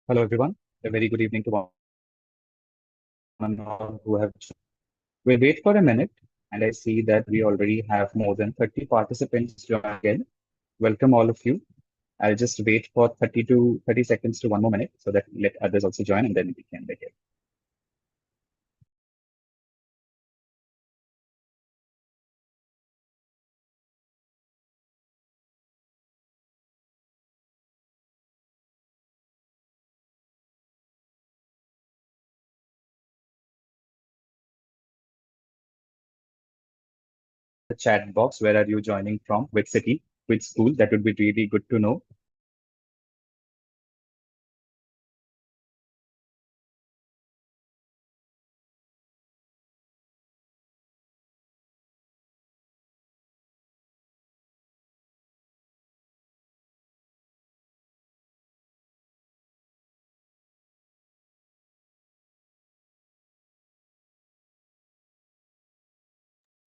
Hello, everyone. A very good evening to one and all who have joined. We'll wait for a minute, and I see that we already have more than 30 participants joining in. Welcome, all of you. I'll just wait for 30 to 30 seconds to 1 more minute so that let others also join and then we can begin. The chat box, where are you joining from? Which city? Which school? That would be really good to know.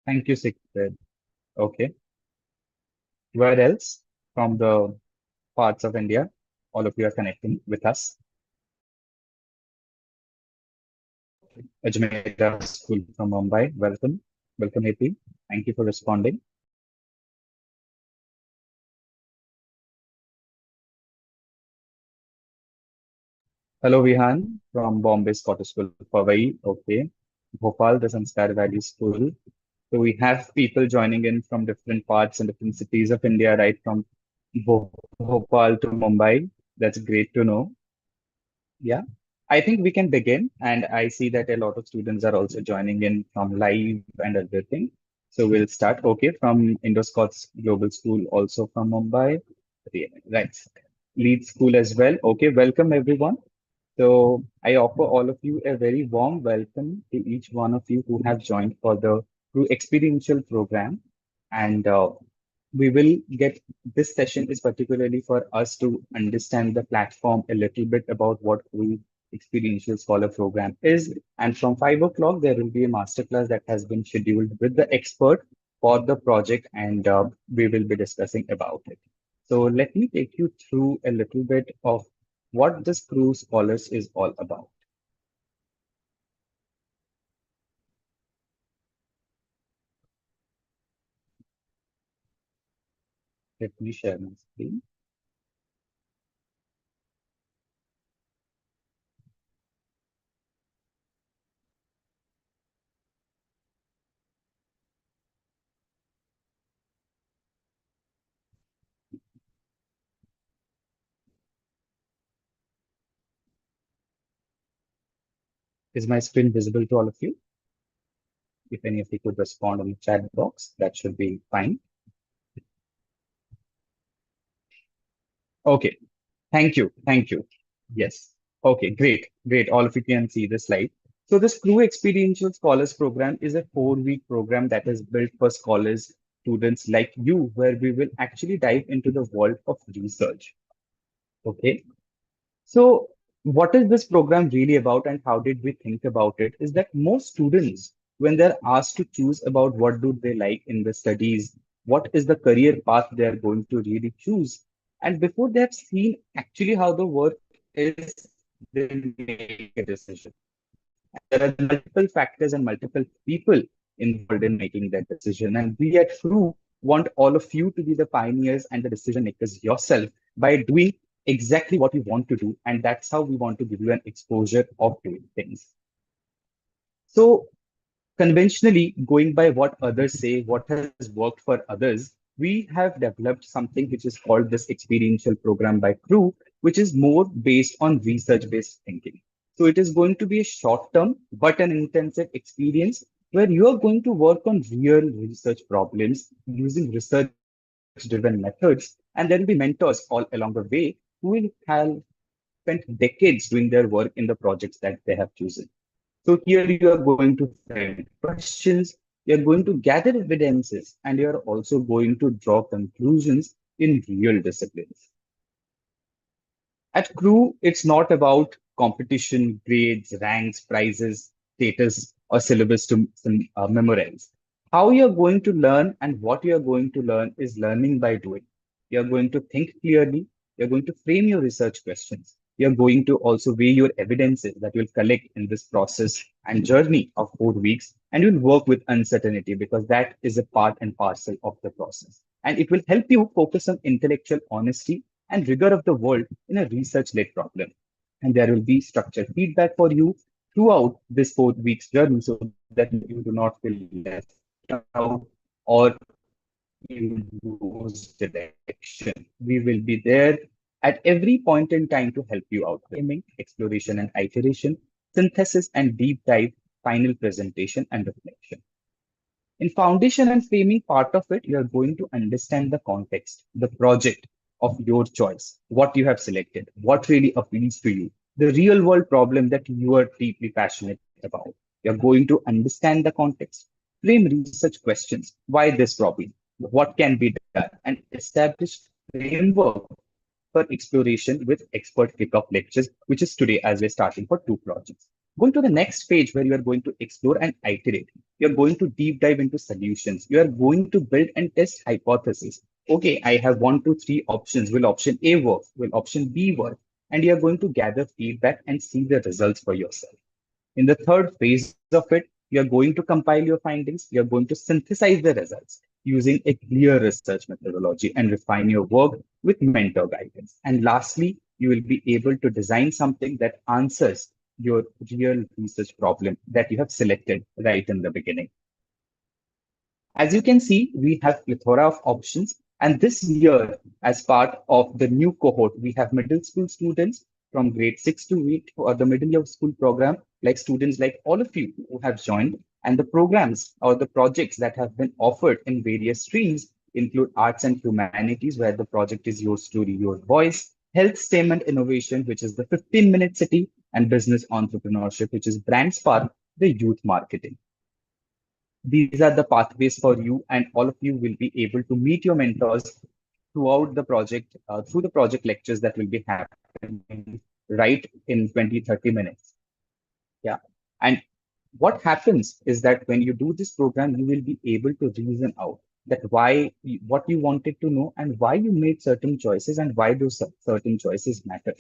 Thank you, Sikrid. Okay. Where else from the parts of India? All of you are connecting with us. Ajmera School from Mumbai. Welcome. Welcome, AP. Thank you for responding. Hello, Vihan from Bombay Scottish School, Powai. Okay. Bhopal, the Sanskar Valley School. So we have people joining in from different parts and different cities of India, right from Bhopal to Mumbai. That's great to know. Yeah. I think we can begin. And I see that a lot of students are also joining in from live and everything. So we'll start. Okay. From Indo-Scots Global School, also from Mumbai. Yeah, right. Lead School as well. Okay. Welcome, everyone. So I offer all of you a very warm welcome to each one of you who have joined for the True Experiential program. And we will get this session is particularly for us to understand the platform a little bit about what True Experiential Scholar program is. And from 5 o'clock, there will be a masterclass that has been scheduled with the expert for the project, and we will be discussing about it. So let me take you through a little bit of what this Crew Scholars is all about. Let me share my screen. Is my screen visible to all of you? If any of you could respond on the chat box, that should be fine. Okay, thank you, thank you. Yes. Okay, great, great. All of you can see the slide. So this Crew Experiential Scholars Program is a 4-week program that is built for scholars, students like you, where we will actually dive into the world of research. Okay. So, what is this program really about and how did we think about it? Is that most students, when they're asked to choose about what do they like in the studies, what is the career path they are going to really choose, and before they have seen actually how the work is, they make a decision. There are multiple factors and multiple people involved in making that decision. And we at True want all of you to be the pioneers and the decision makers yourself by doing exactly what you want to do. And that's how we want to give you an exposure of doing things. So conventionally, going by what others say, what has worked for others, we have developed something which is called this experiential program by Crew, which is more based on research-based thinking. So it is going to be a short-term but an intensive experience where you are going to work on real research problems using research-driven methods, and there will be mentors all along the way who will have spent decades doing their work in the projects that they have chosen. So here you are going to frame questions, you're going to gather evidences, and you're also going to draw conclusions in real disciplines. At Crew, it's not about competition, grades, ranks, prizes, status, or syllabus to memorize. How you're going to learn and what you're going to learn is learning by doing. You're going to think clearly, you're going to frame your research questions, You're going to also weigh your evidences that you'll collect in this process and journey of 4 weeks, and you'll work with uncertainty because that is a part and parcel of the process. And it will help you focus on intellectual honesty and rigor of the world in a research-led problem. And there will be structured feedback for you throughout this 4 weeks journey so that you do not feel left out or in those direction. We will be there at every point in time to help you out. Framing, exploration and iteration, synthesis and deep dive, final presentation and reflection. In foundation and framing part of it, you are going to understand the context, the project of your choice, what you have selected, what really appeals to you, the real world problem that you are deeply passionate about. You're going to understand the context, frame research questions, why this problem, what can be done, and establish framework for exploration with expert kickoff lectures, which is today as we're starting for 2 projects. Going to the next page where you are going to explore and iterate. You're going to deep dive into solutions. You are going to build and test hypotheses. Okay, I have 1, 2, 3 options. Will option A work? Will option B work? And you're going to gather feedback and see the results for yourself. In the third phase of it, you're going to compile your findings. You're going to synthesize the results using a clear research methodology and refine your work with mentor guidance. And lastly, you will be able to design something that answers your real research problem that you have selected right in the beginning. As you can see, we have plethora of options. And this year, as part of the new cohort, we have middle school students from grade 6 to 8 or the middle of school program, like students like all of you who have joined. And the programs or the projects that have been offered in various streams include arts and humanities, where the project is your story, your voice, health, STEM and innovation, which is the 15-minute city, and business entrepreneurship, which is Brand Spark, the youth marketing. These are the pathways for you, and all of you will be able to meet your mentors throughout the project, through the project lectures that will be happening right in 20, 30 minutes. Yeah. And what happens is that when you do this program, you will be able to reason out that what you wanted to know and why you made certain choices and why those certain choices matter.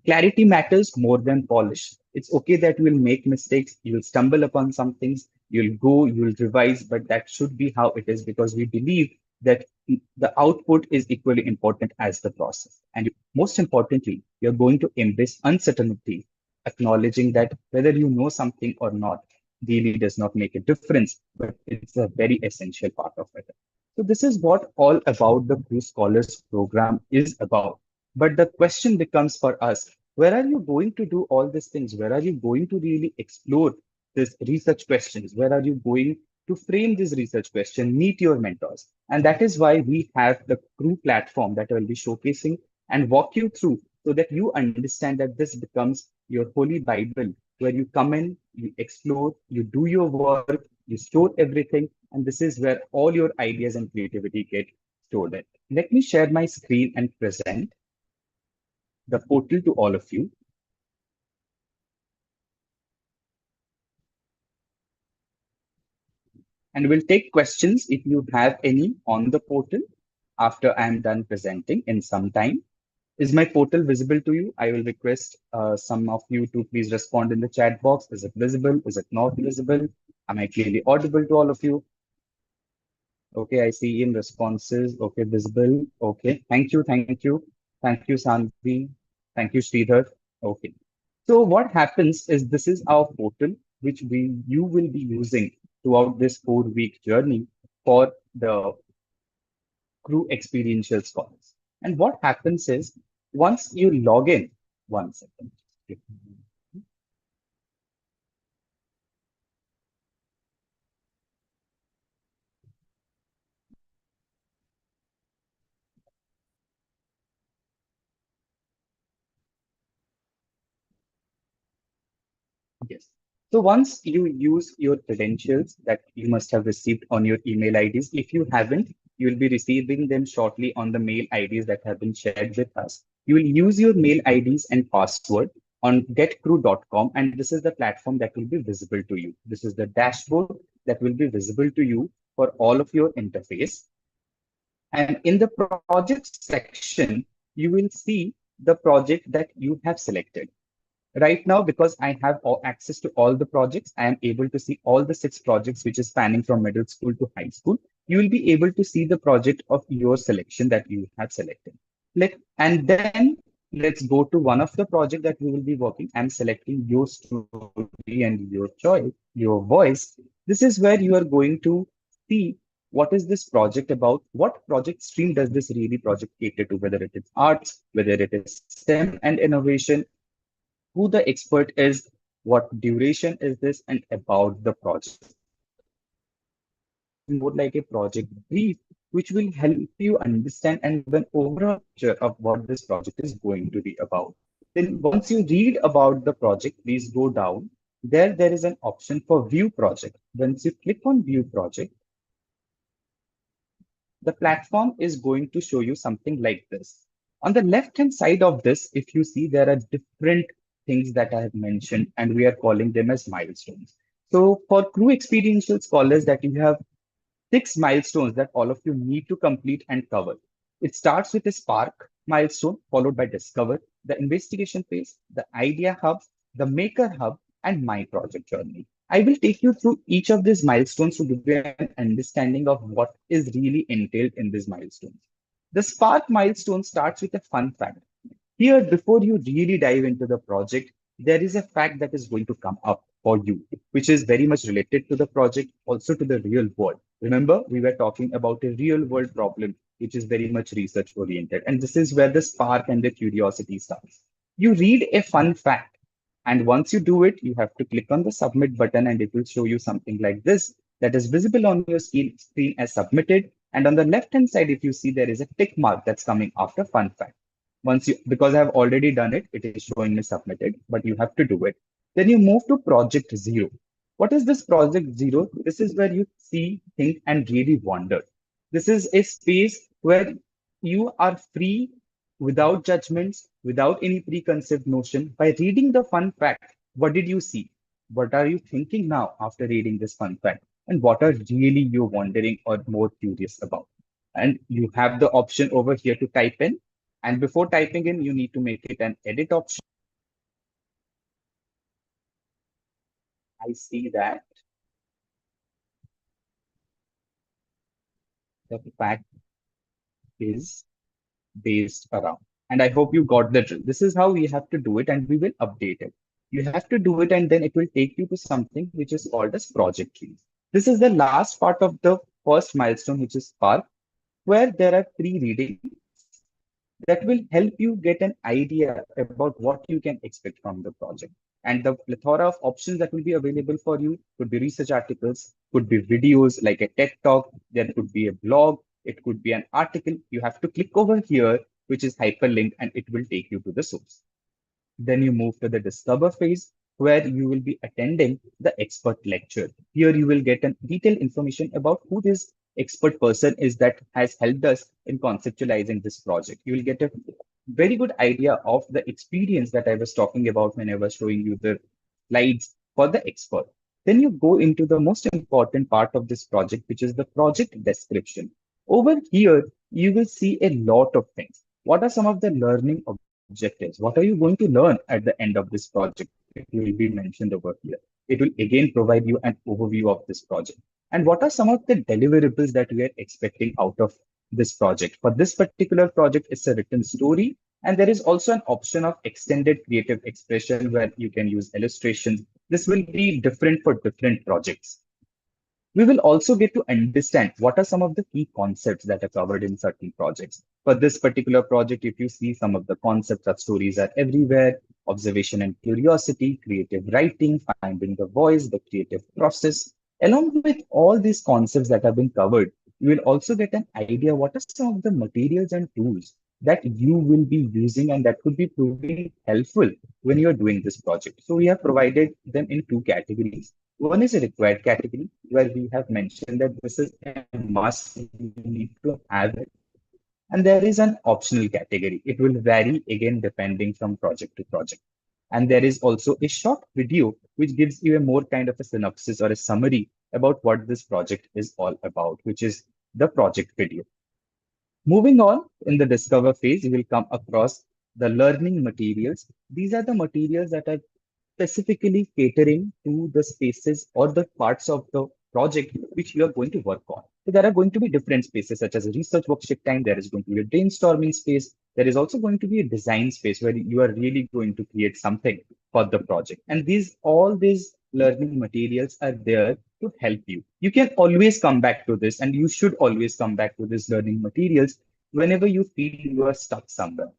Clarity matters more than polish. It's okay that you will make mistakes, you will stumble upon some things, you'll revise, but that should be how it is because we believe that the output is equally important as the process. And most importantly, you're going to embrace uncertainty, acknowledging that whether you know something or not really does not make a difference, but it's a very essential part of it. So this is what all about the Crew Scholars program is about. But the question becomes for us, where are you going to do all these things? Where are you going to really explore these research questions? Where are you going to frame this research question, meet your mentors? And that is why we have the Crew platform that I will be showcasing and walk you through so that you understand that this becomes your holy Bible, where you come in, you explore, you do your work, you store everything, and this is where all your ideas and creativity get stored in. Let me share my screen and present the portal to all of you. And we'll take questions if you have any on the portal after I'm done presenting in some time. Is my portal visible to you? I will request some of you to please respond in the chat box. Is it visible? Is it not visible? Am I clearly audible to all of you? Okay, I see in responses. Okay, visible. Okay, thank you, thank you. Thank you, Sandhi. Thank you, Sridhar. Okay. So what happens is this is our portal, which you will be using throughout this 4 week journey for the Crew Experiential Scholars. And what happens is once you log in, 1 second. Yes. So once you use your credentials that you must have received on your email IDs, if you haven't, you will be receiving them shortly on the mail IDs that have been shared with us. You will use your mail IDs and password on getcrew.com, and this is the platform that will be visible to you. This is the dashboard that will be visible to you for all of your interface. And in the project section, you will see the project that you have selected. Right now, because I have access to all the projects, I am able to see all the 6 projects which is spanning from middle school to high school. You will be able to see the project of your selection that you have selected. And then let's go to one of the project that we will be working. I'm selecting your story and your choice, your voice. This is where you are going to see what is this project about, what project stream does this really project cater to, whether it is arts, whether it is STEM and innovation, who the expert is, what duration is this, and about the project. This is more like a project brief, which will help you understand and give an overall picture of what this project is going to be about. Then once you read about the project, please go down. There is an option for view project. Once you click on view project, the platform is going to show you something like this. On the left-hand side of this, if you see, there are different things that I have mentioned, and we are calling them as milestones. So for Crew Experiential Scholars, that you have 6 milestones that all of you need to complete and cover. It starts with a Spark milestone, followed by Discover, the investigation phase, the Idea Hub, the Maker Hub, and My Project Journey. I will take you through each of these milestones to give you an understanding of what is really entailed in these milestones. The Spark milestone starts with a fun fact. Here, before you really dive into the project, there is a fact that is going to come up for you, which is very much related to the project, also to the real world. Remember, we were talking about a real world problem, which is very much research oriented. And this is where the spark and the curiosity starts. You read a fun fact, and once you do it, you have to click on the submit button, and it will show you something like this that is visible on your screen as submitted. And on the left hand side, if you see, there is a tick mark that's coming after fun fact. Once you, because I have already done it, it is showing me submitted, but you have to do it. Then you move to project zero. What is this project zero? This is where you see, think, and really wonder. This is a space where you are free, without judgments, without any preconceived notion. By reading the fun fact, what did you see? What are you thinking now after reading this fun fact? And what are really you wondering or more curious about? And you have the option over here to type in. And before typing in, you need to make it an edit option. I see that the fact is based around. And I hope you got the drill. This is how we have to do it, and we will update it. You have to do it, and then it will take you to something which is called as project trees. This is the last part of the first milestone, which is Spark, where there are 3 readings that will help you get an idea about what you can expect from the project. And the plethora of options that will be available for you could be research articles, could be videos like a TED Talk, there could be a blog, it could be an article. You have to click over here, which is hyperlinked, and it will take you to the source. Then you move to the discover phase, where you will be attending the expert lecture. Here you will get detailed information about who this expert person is that has helped us in conceptualizing this project. You will get a very good idea of the experience that I was talking about when I was showing you the slides for the expert. Then you go into the most important part of this project, which is the project description. Over here, you will see a lot of things. What are some of the learning objectives? What are you going to learn at the end of this project? It will be mentioned over here. It will again provide you an overview of this project. And what are some of the deliverables that we are expecting out of this project? For this particular project, it's a written story. And there is also an option of extended creative expression where you can use illustrations. This will be different for different projects. We will also get to understand what are some of the key concepts that are covered in certain projects. For this particular project, if you see, some of the concepts of stories are everywhere: observation and curiosity, creative writing, finding the voice, the creative process. Along with all these concepts that have been covered, you will also get an idea what are some of the materials and tools that you will be using and that could be proving helpful when you're doing this project. So we have provided them in 2 categories. One is a required category where we have mentioned that this is a must, you need to have it. And there is an optional category. It will vary again depending from project to project. And there is also a short video which gives you a more kind of a synopsis or a summary about what this project is all about, which is the project video. Moving on, in the discover phase, you will come across the learning materials. These are the materials that are specifically catering to the spaces or the parts of the project which you are going to work on. So there are going to be different spaces such as a research workshop time. There is going to be a brainstorming space. There is also going to be a design space where you are really going to create something for the project. And all these learning materials are there to help you. You can always come back to this, and you should always come back to these learning materials whenever you feel you are stuck somewhere.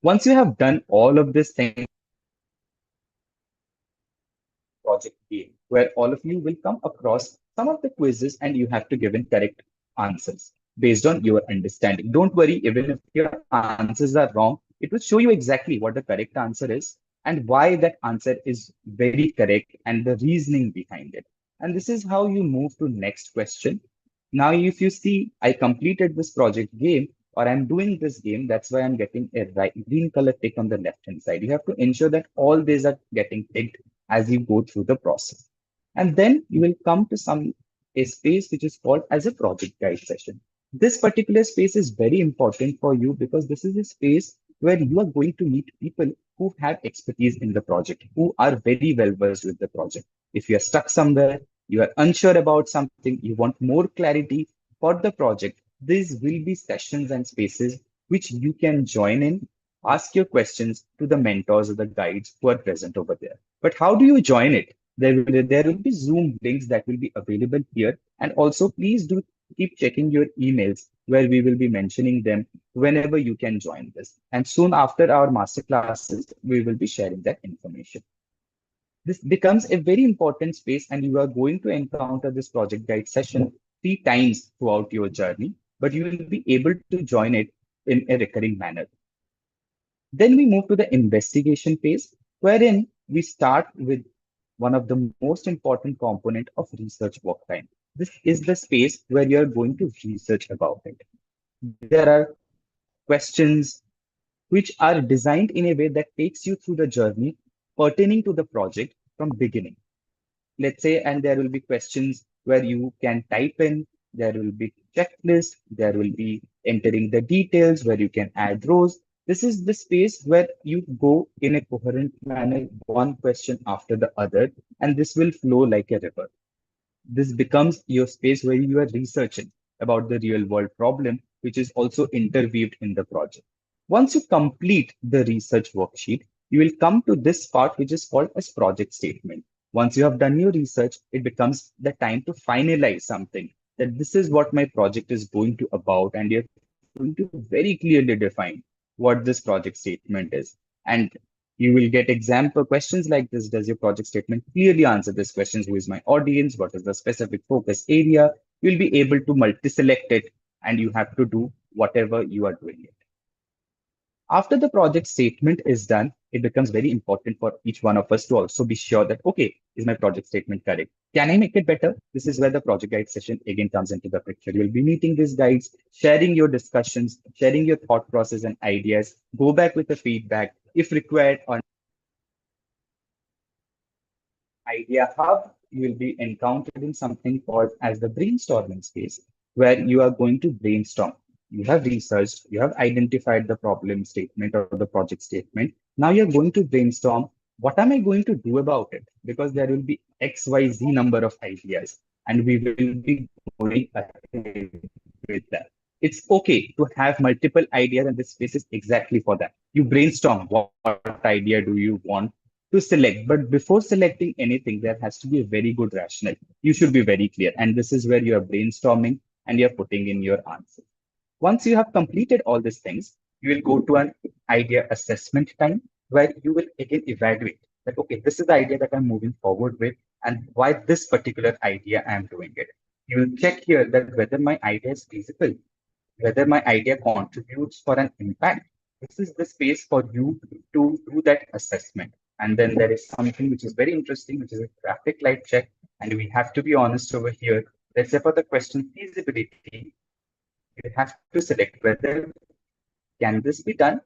Once you have done all of these things, project game, where all of you will come across some of the quizzes and you have to give in correct answers based on your understanding. Don't worry, even if your answers are wrong, it will show you exactly what the correct answer is and why that answer is very correct and the reasoning behind it. And this is how you move to next question. Now, if you see, I completed this project game or I'm doing this game, that's why I'm getting a green color tick on the left hand side. You have to ensure that all these are getting ticked as you go through the process. And then you will come to a space which is called as a project guide session. This particular space is very important for you because this is a space where you are going to meet people who have expertise in the project, who are very well versed with the project. If you are stuck somewhere, you are unsure about something, you want more clarity for the project, these will be sessions and spaces which you can join in, ask your questions to the mentors or the guides who are present over there. But how do you join it? There will be Zoom links that will be available here. And also, please do keep checking your emails where we will be mentioning them whenever you can join this. And soon after our master classes, we will be sharing that information. This becomes a very important space, and you are going to encounter this project guide session 3 times throughout your journey, but you will be able to join it in a recurring manner. Then we move to the investigation phase, wherein we start with one of the most important component of research work time. This is the space where you are going to research about it. There are questions which are designed in a way that takes you through the journey pertaining to the project from beginning. Let's say, and there will be questions where you can type in, there will be checklist, there will be entering the details where you can add rows. This is the space where you go in a coherent manner, one question after the other, and this will flow like a river. This becomes your space where you are researching about the real world problem, which is also interweaved in the project. Once you complete the research worksheet, you will come to this part, which is called as project statement. Once you have done your research, it becomes the time to finalize something, that this is what my project is going to about, and you're going to very clearly define what this project statement is. And you will get example questions like this. Does your project statement clearly answer these questions? Who is my audience? What is the specific focus area? You'll be able to multi-select it, and you have to do whatever you are doing it. After the project statement is done, it becomes very important for each one of us to also be sure that, okay, is my project statement correct? Can I make it better? This is where the project guide session again comes into the picture. You'll be meeting these guides, sharing your discussions, sharing your thought process and ideas, go back with the feedback if required on Idea Hub. You will be encountered in something called as the brainstorming space, where you are going to brainstorm. You have researched, you have identified the problem statement or the project statement. Now you're going to brainstorm, what am I going to do about it? Because there will be XYZ number of ideas, and we will be going ahead with that. It's okay to have multiple ideas, and this space is exactly for that. You brainstorm, what idea do you want to select. But before selecting anything, there has to be a very good rationale. You should be very clear. And this is where you are brainstorming and you're putting in your answer. Once you have completed all these things, you will go to an idea assessment time where you will again evaluate that, okay, this is the idea that I'm moving forward with and why this particular idea I'm doing it. You will check here that whether my idea is feasible, whether my idea contributes for an impact. This is the space for you to do that assessment. And then there is something which is very interesting, which is a traffic light check. And we have to be honest over here. Let's say for the question feasibility, you have to select whether can this be done?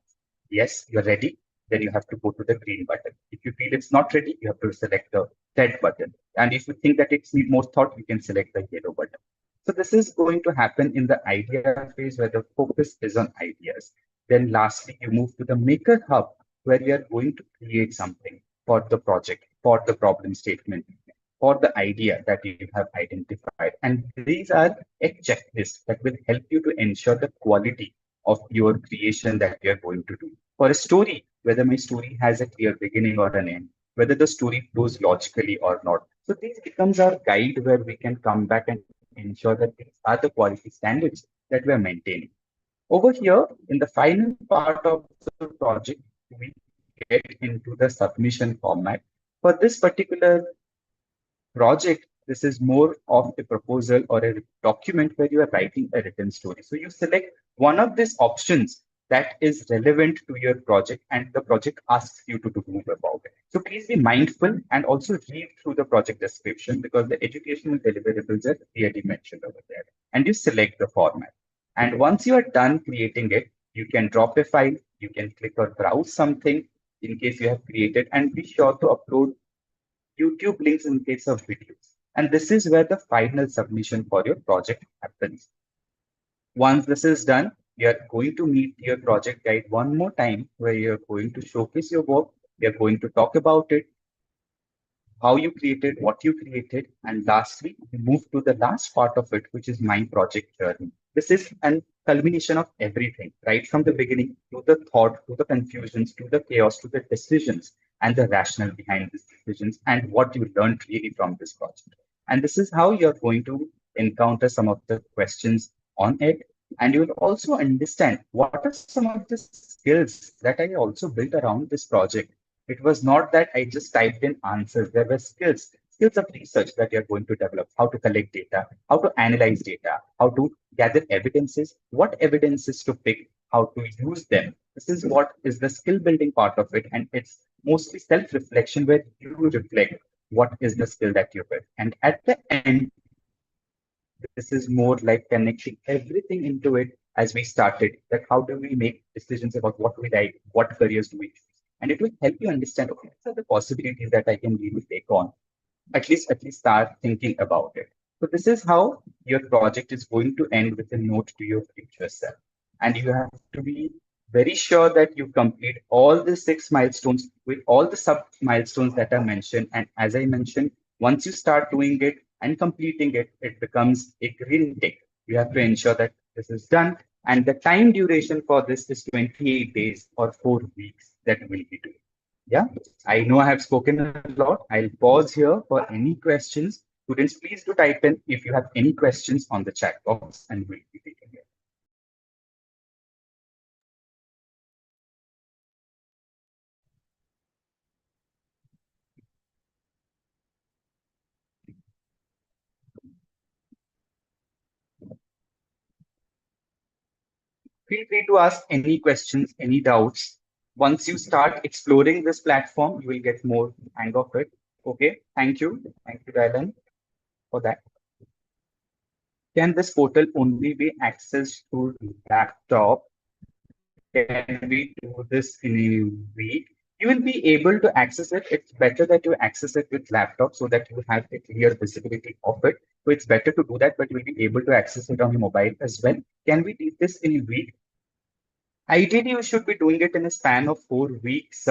Yes, you're ready. Then you have to go to the green button. If you feel it's not ready, you have to select the red button. And if you think that it's need more thought, you can select the yellow button. So this is going to happen in the idea phase where the focus is on ideas. Then lastly, you move to the Maker Hub, where you are going to create something for the project, for the problem statement, for the idea that you have identified. And these are a checklist that will help you to ensure the quality of your creation that you're going to do. For a story, whether my story has a clear beginning or an end, whether the story flows logically or not. So this becomes our guide where we can come back and ensure that these are the quality standards that we are maintaining. Over here, in the final part of the project, we get into the submission format. For this particular project, this is more of a proposal or a document where you are writing a written story. So you select one of these options that is relevant to your project and the project asks you to do about it. So please be mindful and also read through the project description because the educational deliverables are clearly mentioned over there. And you select the format. And once you are done creating it, you can drop a file, you can click or browse something in case you have created, and be sure to upload YouTube links in case of videos. And this is where the final submission for your project happens. Once this is done, you're going to meet your project guide one more time where you're going to showcase your work. You're going to talk about it, how you created, what you created, and lastly, we move to the last part of it, which is my project journey. This is a culmination of everything, right from the beginning to the thought, to the confusions, to the chaos, to the decisions, and the rationale behind these decisions, and what you learned really from this project. And this is how you're going to encounter some of the questions on it. And you will also understand what are some of the skills that I also built around this project. It was not that I just typed in answers. There were skills of research that you're going to develop, how to collect data, how to analyze data, how to gather evidences, what evidences to pick, how to use them. This is what is the skill building part of it. And it's mostly self-reflection where you reflect what is the skill that you built. And at the end, this is more like connecting everything into it as we started. That how do we make decisions about what we like, what careers do we choose, and it will help you understand. Okay, what are the possibilities that I can really take on? At least start thinking about it. So this is how your project is going to end with a note to your future self, and you have to be very sure that you complete all the 6 milestones with all the sub milestones that are mentioned. And as I mentioned, once you start doing it and completing it, it becomes a green tick. You have to ensure that this is done. And the time duration for this is 28 days or 4 weeks that will be doing. Yeah, I know I have spoken a lot. I'll pause here for any questions. Students, please do type in if you have any questions on the chat box and we'll be taking it. Feel free to ask any questions, any doubts. Once you start exploring this platform, you will get more hang of it. Okay, thank you. Thank you, Dylan, for that. Can this portal only be accessed through laptop? Can we do this in a week? You will be able to access it. It's better that you access it with laptop so that you have a clear visibility of it. So it's better to do that, but you'll be able to access it on your mobile as well. Can we do this in a week? Ideally, you should be doing it in a span of 4 weeks,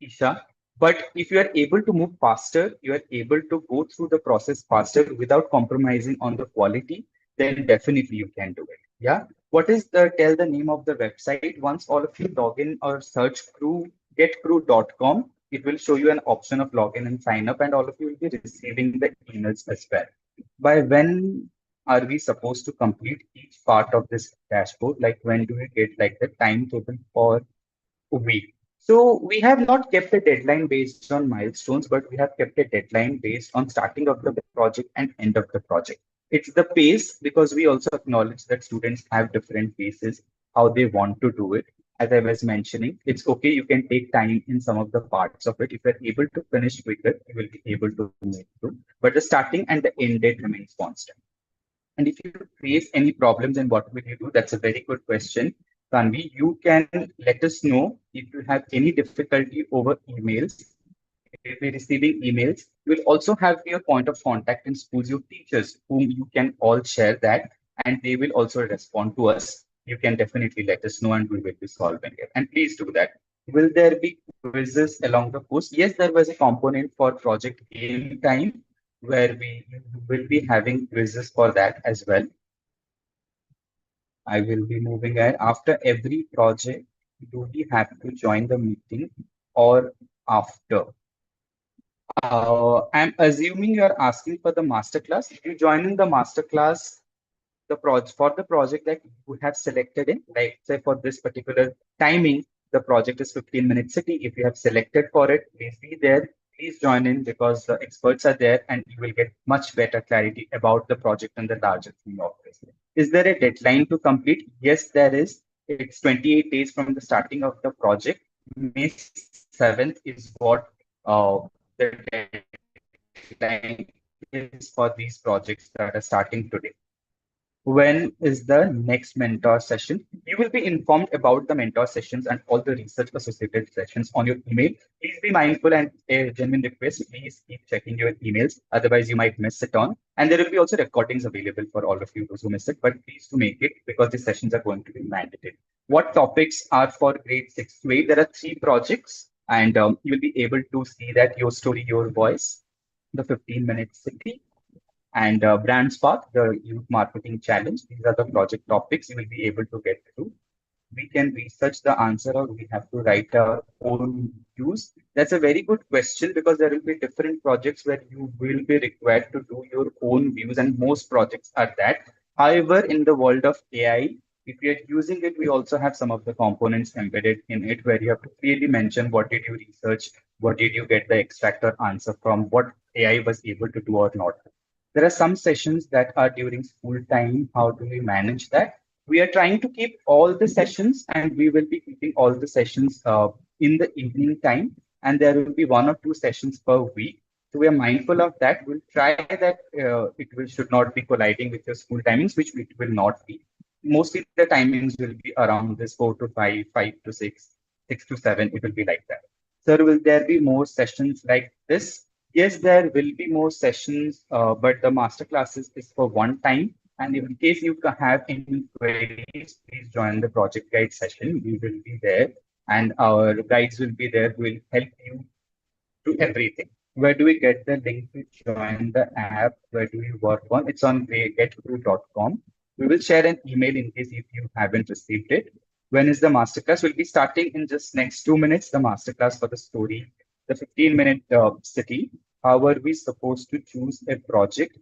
Isha. But if you are able to move faster, you are able to go through the process faster without compromising on the quality, then definitely you can do it. Yeah. What is the tell the name of the website? Once all of you log in or search crew getcrew.com, it will show you an option of login and sign up, and all of you will be receiving the emails as well. By when are we supposed to complete each part of this dashboard? Like when do we get like the timetable for a week? So we have not kept a deadline based on milestones, but we have kept a deadline based on starting of the project and end of the project. It's the pace because we also acknowledge that students have different paces, how they want to do it. As I was mentioning, it's okay, you can take time in some of the parts of it. If you're able to finish quicker, you will be able to move through. But the starting and the end date remains constant. And if you face any problems, then what will you do? That's a very good question. Tanvi, you can let us know if you have any difficulty over emails. You'll be receiving emails. You will also have your point of contact in schools, your teachers, whom you can all share that, and they will also respond to us. you can definitely let us know and we will be solving it. And please do that. Will there be quizzes along the course? Yes, there was a component for project game time where we will be having quizzes for that as well. I will be moving ahead. After every project, do we have to join the meeting or after? I'm assuming you're asking for the masterclass. If you join in the masterclass, for the project that you have selected in, like say for this particular timing, the project is 15 minutes city. If you have selected for it, please be there. Please join in because the experts are there and you will get much better clarity about the project and the larger theme of this. Is there a deadline to complete? Yes, there is. It's 28 days from the starting of the project. May 7th is what the deadline is for these projects that are starting today. When is the next mentor session? You will be informed about the mentor sessions and all the research associated sessions on your email. Please be mindful and a genuine request, please keep checking your emails. Otherwise, you might miss it on. And there will be also recordings available for all of you those who missed it. But please to make it because the sessions are going to be mandated. What topics are for grade 6 to 8? There are 3 projects, and you'll be able to see that your story, your voice, the 15-minute city, and Brand Spark, the Youth Marketing Challenge. These are the project topics you will be able to get through. We can research the answer or we have to write our own views. That's a very good question because there will be different projects where you will be required to do your own views, and most projects are that. However, in the world of AI, if you're using it, we also have some of the components embedded in it where you have to clearly mention what did you research, what did you get the extract or answer from, what AI was able to do or not. There are some sessions that are during school time. How do we manage that? We are trying to keep all the sessions, and we will be keeping all the sessions in the evening time, and there will be 1 or 2 sessions per week. So we are mindful of that. We'll try that should not be colliding with your school timings, which it will not be. Mostly the timings will be around this 4 to 5, 5 to 6, 6 to 7. It will be like that. Sir, will there be more sessions like this? Yes, there will be more sessions, but the master classes is for one time. And in case you have any queries, please join the project guide session. We will be there, and our guides will be there. Will help you to everything. Where do we get the link to join the app? Where do we work on? It's on getthrough.com. We will share an email in case if you haven't received it. When is the masterclass? We'll be starting in just next 2 minutes. The masterclass for the story, the 15-minute city. How are we supposed to choose a project?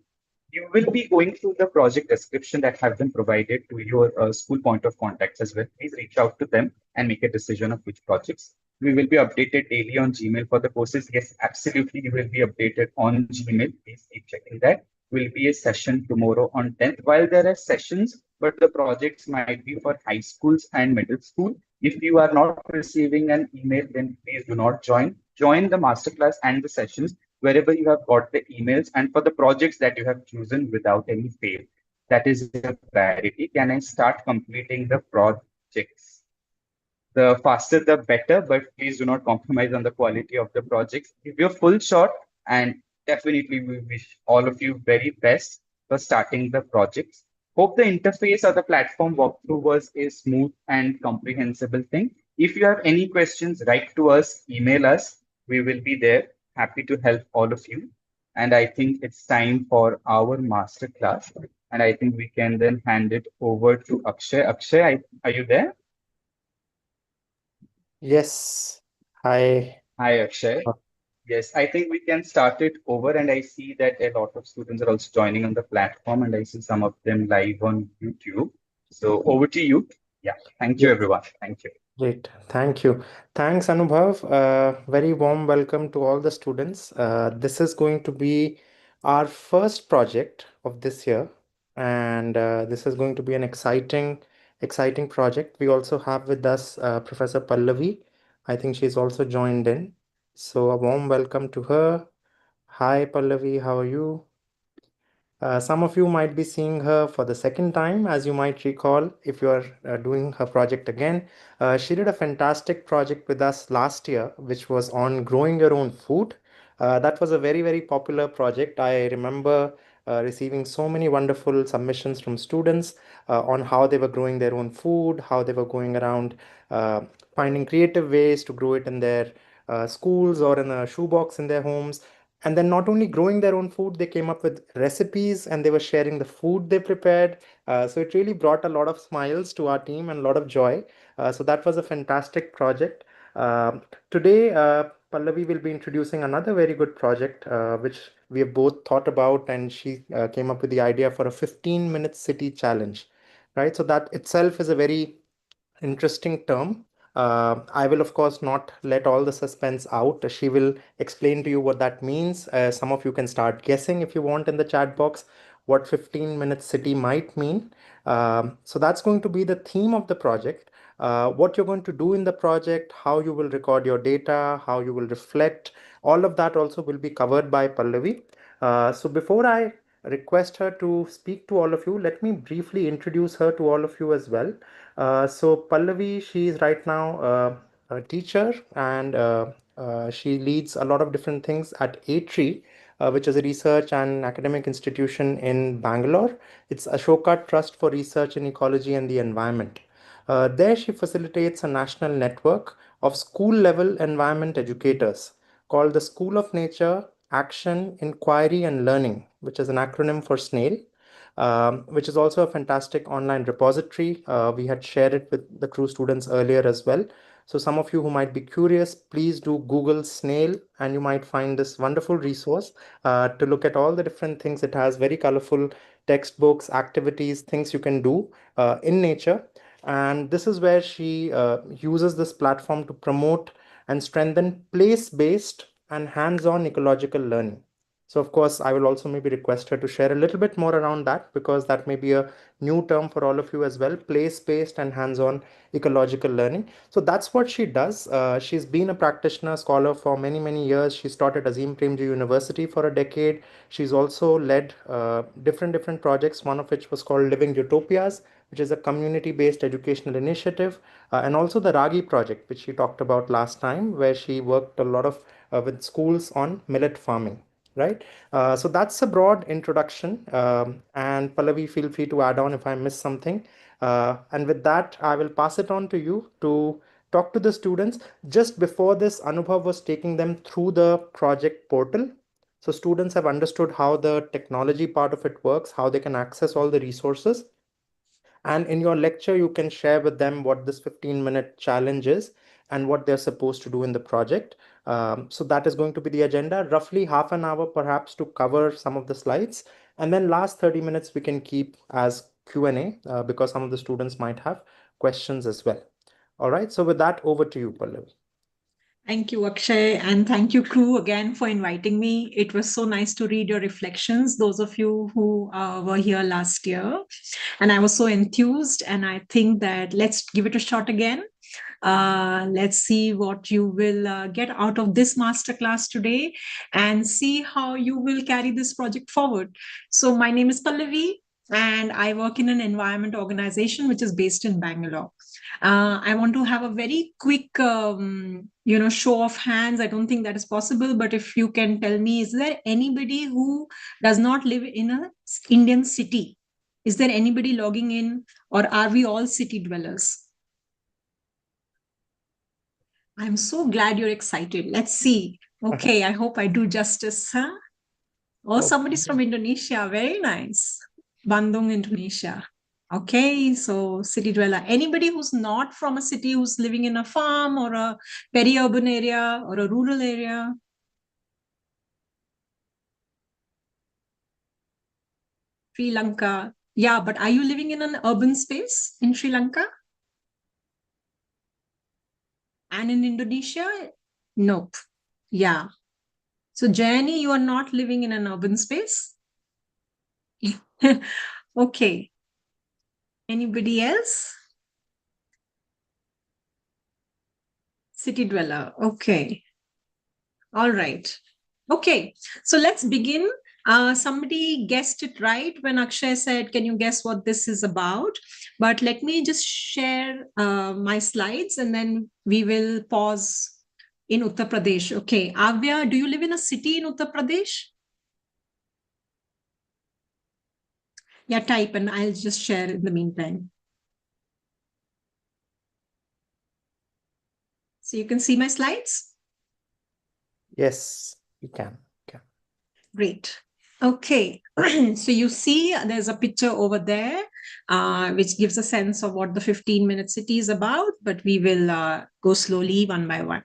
You will be going through the project description that have been provided to your school point of contacts as well. Please reach out to them and make a decision of which projects. We will be updated daily on Gmail for the courses. Yes, absolutely, you will be updated on Gmail. Please keep checking that. Will be a session tomorrow on 10th. While there are sessions, but the projects might be for high schools and middle school. If you are not receiving an email, then please do not join. Join the masterclass and the sessions wherever you have got the emails and for the projects that you have chosen without any fail. That is a priority. Can I start completing the projects? The faster the better, but please do not compromise on the quality of the projects. Give your full shot, and definitely we wish all of you very best for starting the projects. Hope the interface or the platform walkthrough was a smooth and comprehensible thing. If you have any questions, write to us, email us. We will be there, happy to help all of you. And I think it's time for our master class. And I think we can then hand it over to Akshay. Akshay, are you there? Yes. Hi. Hi, Akshay. Yes, I think we can start it over. And I see that a lot of students are also joining on the platform, and I see some of them live on YouTube. So over to you. Yeah, thank you, Yes. everyone. Thank you. Great. Thank you. Thanks, Anubhav. Very warm welcome to all the students. This is going to be our first project of this year, and this is going to be an exciting project. We also have with us Professor Pallavi. I think she's also joined in. So a warm welcome to her. Hi, Pallavi. How are you? Some of you might be seeing her for the second time, as you might recall, if you are doing her project again. She did a fantastic project with us last year, which was on growing your own food. That was a very, very popular project. I remember receiving so many wonderful submissions from students on how they were growing their own food, how they were going around finding creative ways to grow it in their schools or in a shoebox in their homes. And then not only growing their own food, they came up with recipes and they were sharing the food they prepared. So it really brought a lot of smiles to our team and a lot of joy. So that was a fantastic project. Today, Pallavi will be introducing another very good project, which we have both thought about, and she came up with the idea for a 15-minute city challenge, right? So that itself is a very interesting term. I will, of course, not let all the suspense out. She will explain to you what that means. Some of you can start guessing if you want in the chat box what 15-minute city might mean. So that's going to be the theme of the project. What you're going to do in the project, how you will record your data, how you will reflect, all of that also will be covered by Pallavi. So before I request her to speak to all of you, let me briefly introduce her to all of you as well. So Pallavi, she is right now a teacher, and she leads a lot of different things at A-Tree, which is a research and academic institution in Bangalore. It's Ashoka Trust for Research in Ecology and the Environment. There she facilitates a national network of school-level environment educators called the School of Nature, Action, Inquiry and Learning, which is an acronym for SNAIL, which is also a fantastic online repository. We had shared it with the crew students earlier as well. So some of you who might be curious, please do Google Snail and you might find this wonderful resource to look at all the different things. It has very colorful textbooks, activities, things you can do in nature. And this is where she uses this platform to promote and strengthen place-based and hands-on ecological learning. So of course, I will also maybe request her to share a little bit more around that, because that may be a new term for all of you as well, place-based and hands-on ecological learning. So that's what she does. She's been a practitioner scholar for many, many years. She's taught at Azim Premji University for a decade. She's also led different projects, one of which was called Living Utopias, which is a community-based educational initiative, and also the Ragi project, which she talked about last time, where she worked a lot of with schools on millet farming, right? So that's a broad introduction. And Pallavi, feel free to add on if I miss something. And with that, I will pass it on to you to talk to the students. Just before this, Anubhav was taking them through the project portal. So students have understood how the technology part of it works, how they can access all the resources. And in your lecture, you can share with them what this 15-minute challenge is and what they're supposed to do in the project. So that is going to be the agenda, roughly half an hour perhaps to cover some of the slides. And then last 30 minutes we can keep as Q&A because some of the students might have questions as well. All right, so with that, over to you, Pallavi. Thank you, Akshay, and thank you, crew, again for inviting me. It was so nice to read your reflections, those of you who were here last year. And I was so enthused, and I think that let's give it a shot again. Let's see what you will get out of this masterclass today and see how you will carry this project forward. So my name is Pallavi, and I work in an environment organization which is based in Bangalore. I want to have a very quick, show of hands. I don't think that is possible, but if you can tell me, is there anybody who does not live in an Indian city? Is there anybody logging in, or are we all city dwellers? I'm so glad you're excited. Let's see. Okay, I hope I do justice. Huh? Oh, somebody's from Indonesia. Very nice. Bandung, Indonesia. Okay, so city dweller. Anybody who's not from a city, who's living in a farm or a peri-urban area or a rural area? Sri Lanka. Yeah, but are you living in an urban space in Sri Lanka? And in Indonesia? Nope. Yeah. So, Jayani, you are not living in an urban space? Okay. Anybody else? City dweller. Okay. All right. Okay. So let's begin. Somebody guessed it right when Akshay said, can you guess what this is about? But let me just share my slides and then we will pause in Uttar Pradesh. Okay. Avya, do you live in a city in Uttar Pradesh? Yeah, type and I'll just share in the meantime. So you can see my slides? Yes, you can. Great. Okay, so you see there's a picture over there, which gives a sense of what the 15-minute city is about, but we will go slowly one by one.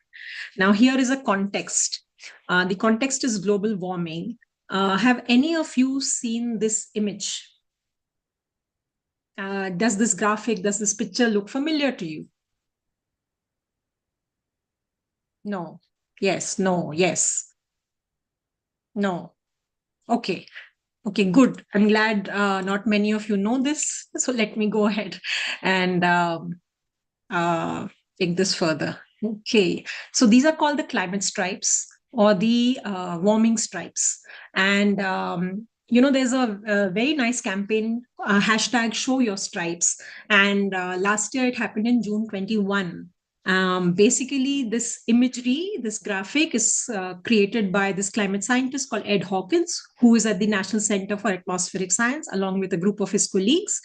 Now, here is a context. The context is global warming. Have any of you seen this image? Does this graphic, does this picture look familiar to you? No. Yes, no, yes. No. Okay. Okay, good. I'm glad not many of you know this. So let me go ahead and uh, take this further. Okay, so these are called the climate stripes or the warming stripes. And there's a very nice campaign, hashtag show your stripes. And last year it happened in June 21. Basically, this imagery, this graphic is created by this climate scientist called Ed Hawkins, who is at the National Center for Atmospheric Science, along with a group of his colleagues.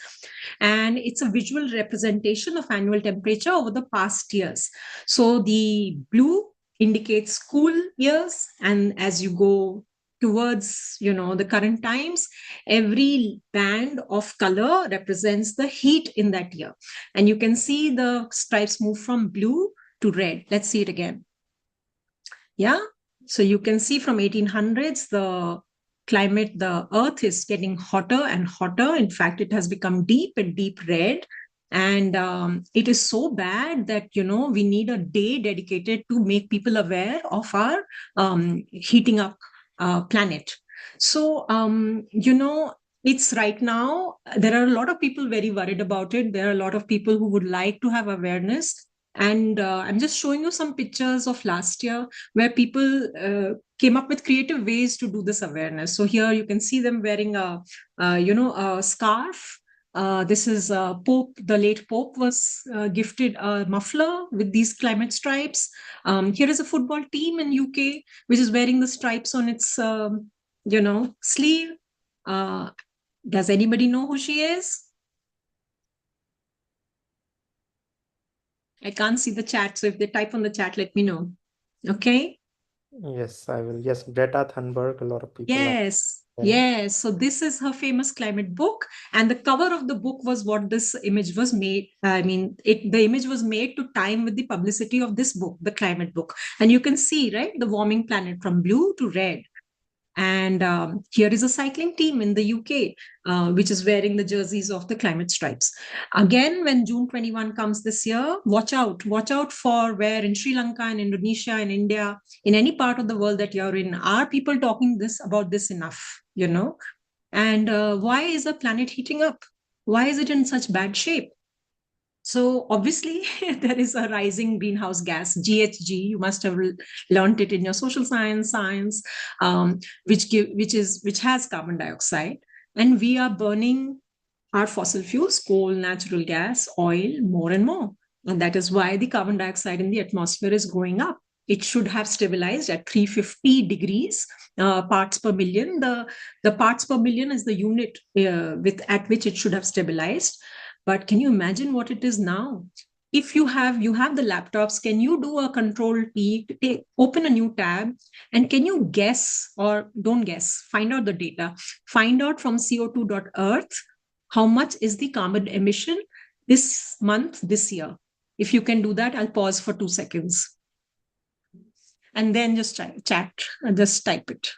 And it's a visual representation of annual temperature over the past years. So the blue indicates cool years, and as you go towards the current times, every band of color represents the heat in that year. And you can see the stripes move from blue to red. Let's see it again. Yeah, so you can see from 1800s the climate, the earth is getting hotter and hotter. In fact, it has become deep and deep red. And it is so bad that we need a day dedicated to make people aware of our heating up planet. So it's right now, there are a lot of people very worried about it. There are a lot of people who would like to have awareness. And I'm just showing you some pictures of last year where people came up with creative ways to do this awareness. So here you can see them wearing a scarf. This is Pope. The late Pope was gifted a muffler with these climate stripes. Here is a football team in UK which is wearing the stripes on its sleeve. Does anybody know who she is? I can't see the chat, so if they type on the chat, let me know. Okay. Yes, I will. Yes, Greta Thunberg, a lot of people are. Yes. Yeah. Yes. So this is her famous climate book, and the cover of the book was what this image was made. I mean, the image was made to time with the publicity of this book, the climate book. And you can see, right, the warming planet from blue to red. And here is a cycling team in the UK, which is wearing the jerseys of the climate stripes. Again, when June 21 comes this year, watch out for where in Sri Lanka and Indonesia and India, in any part of the world that you're in, are people talking about this enough, And why is the planet heating up? Why is it in such bad shape? So obviously there is a rising greenhouse gas, GHG. You must have learned it in your social science, which has carbon dioxide, and we are burning our fossil fuels, coal, natural gas, oil, more and more, and that is why the carbon dioxide in the atmosphere is going up. It should have stabilized at 350 degrees parts per million. The parts per million is the unit at which it should have stabilized. But can you imagine what it is now? If you have the laptops, can you do a control T, open a new tab, and can you guess, or don't guess, find out the data, find out from co2.earth how much is the carbon emission this month, this year? If you can do that, I'll pause for 2 seconds. And then just just type it.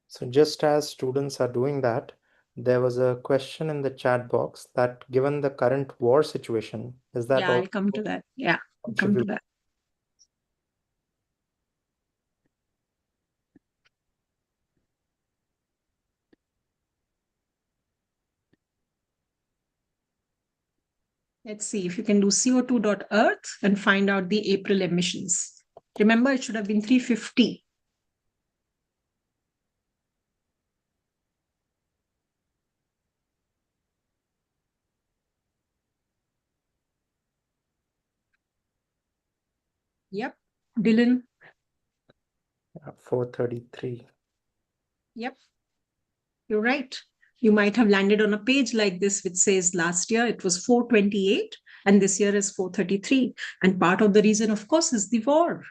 So just as students are doing that, there was a question in the chat box that given the current war situation, is that Yeah, I'll come to that. Yeah, I'll come to that. Let's see if you can do co2.earth and find out the April emissions. Remember, it should have been 350. Yep. Dylan? 433. Yep, you're right. You might have landed on a page like this, which says last year it was 428 and this year is 433. And part of the reason, of course, is the war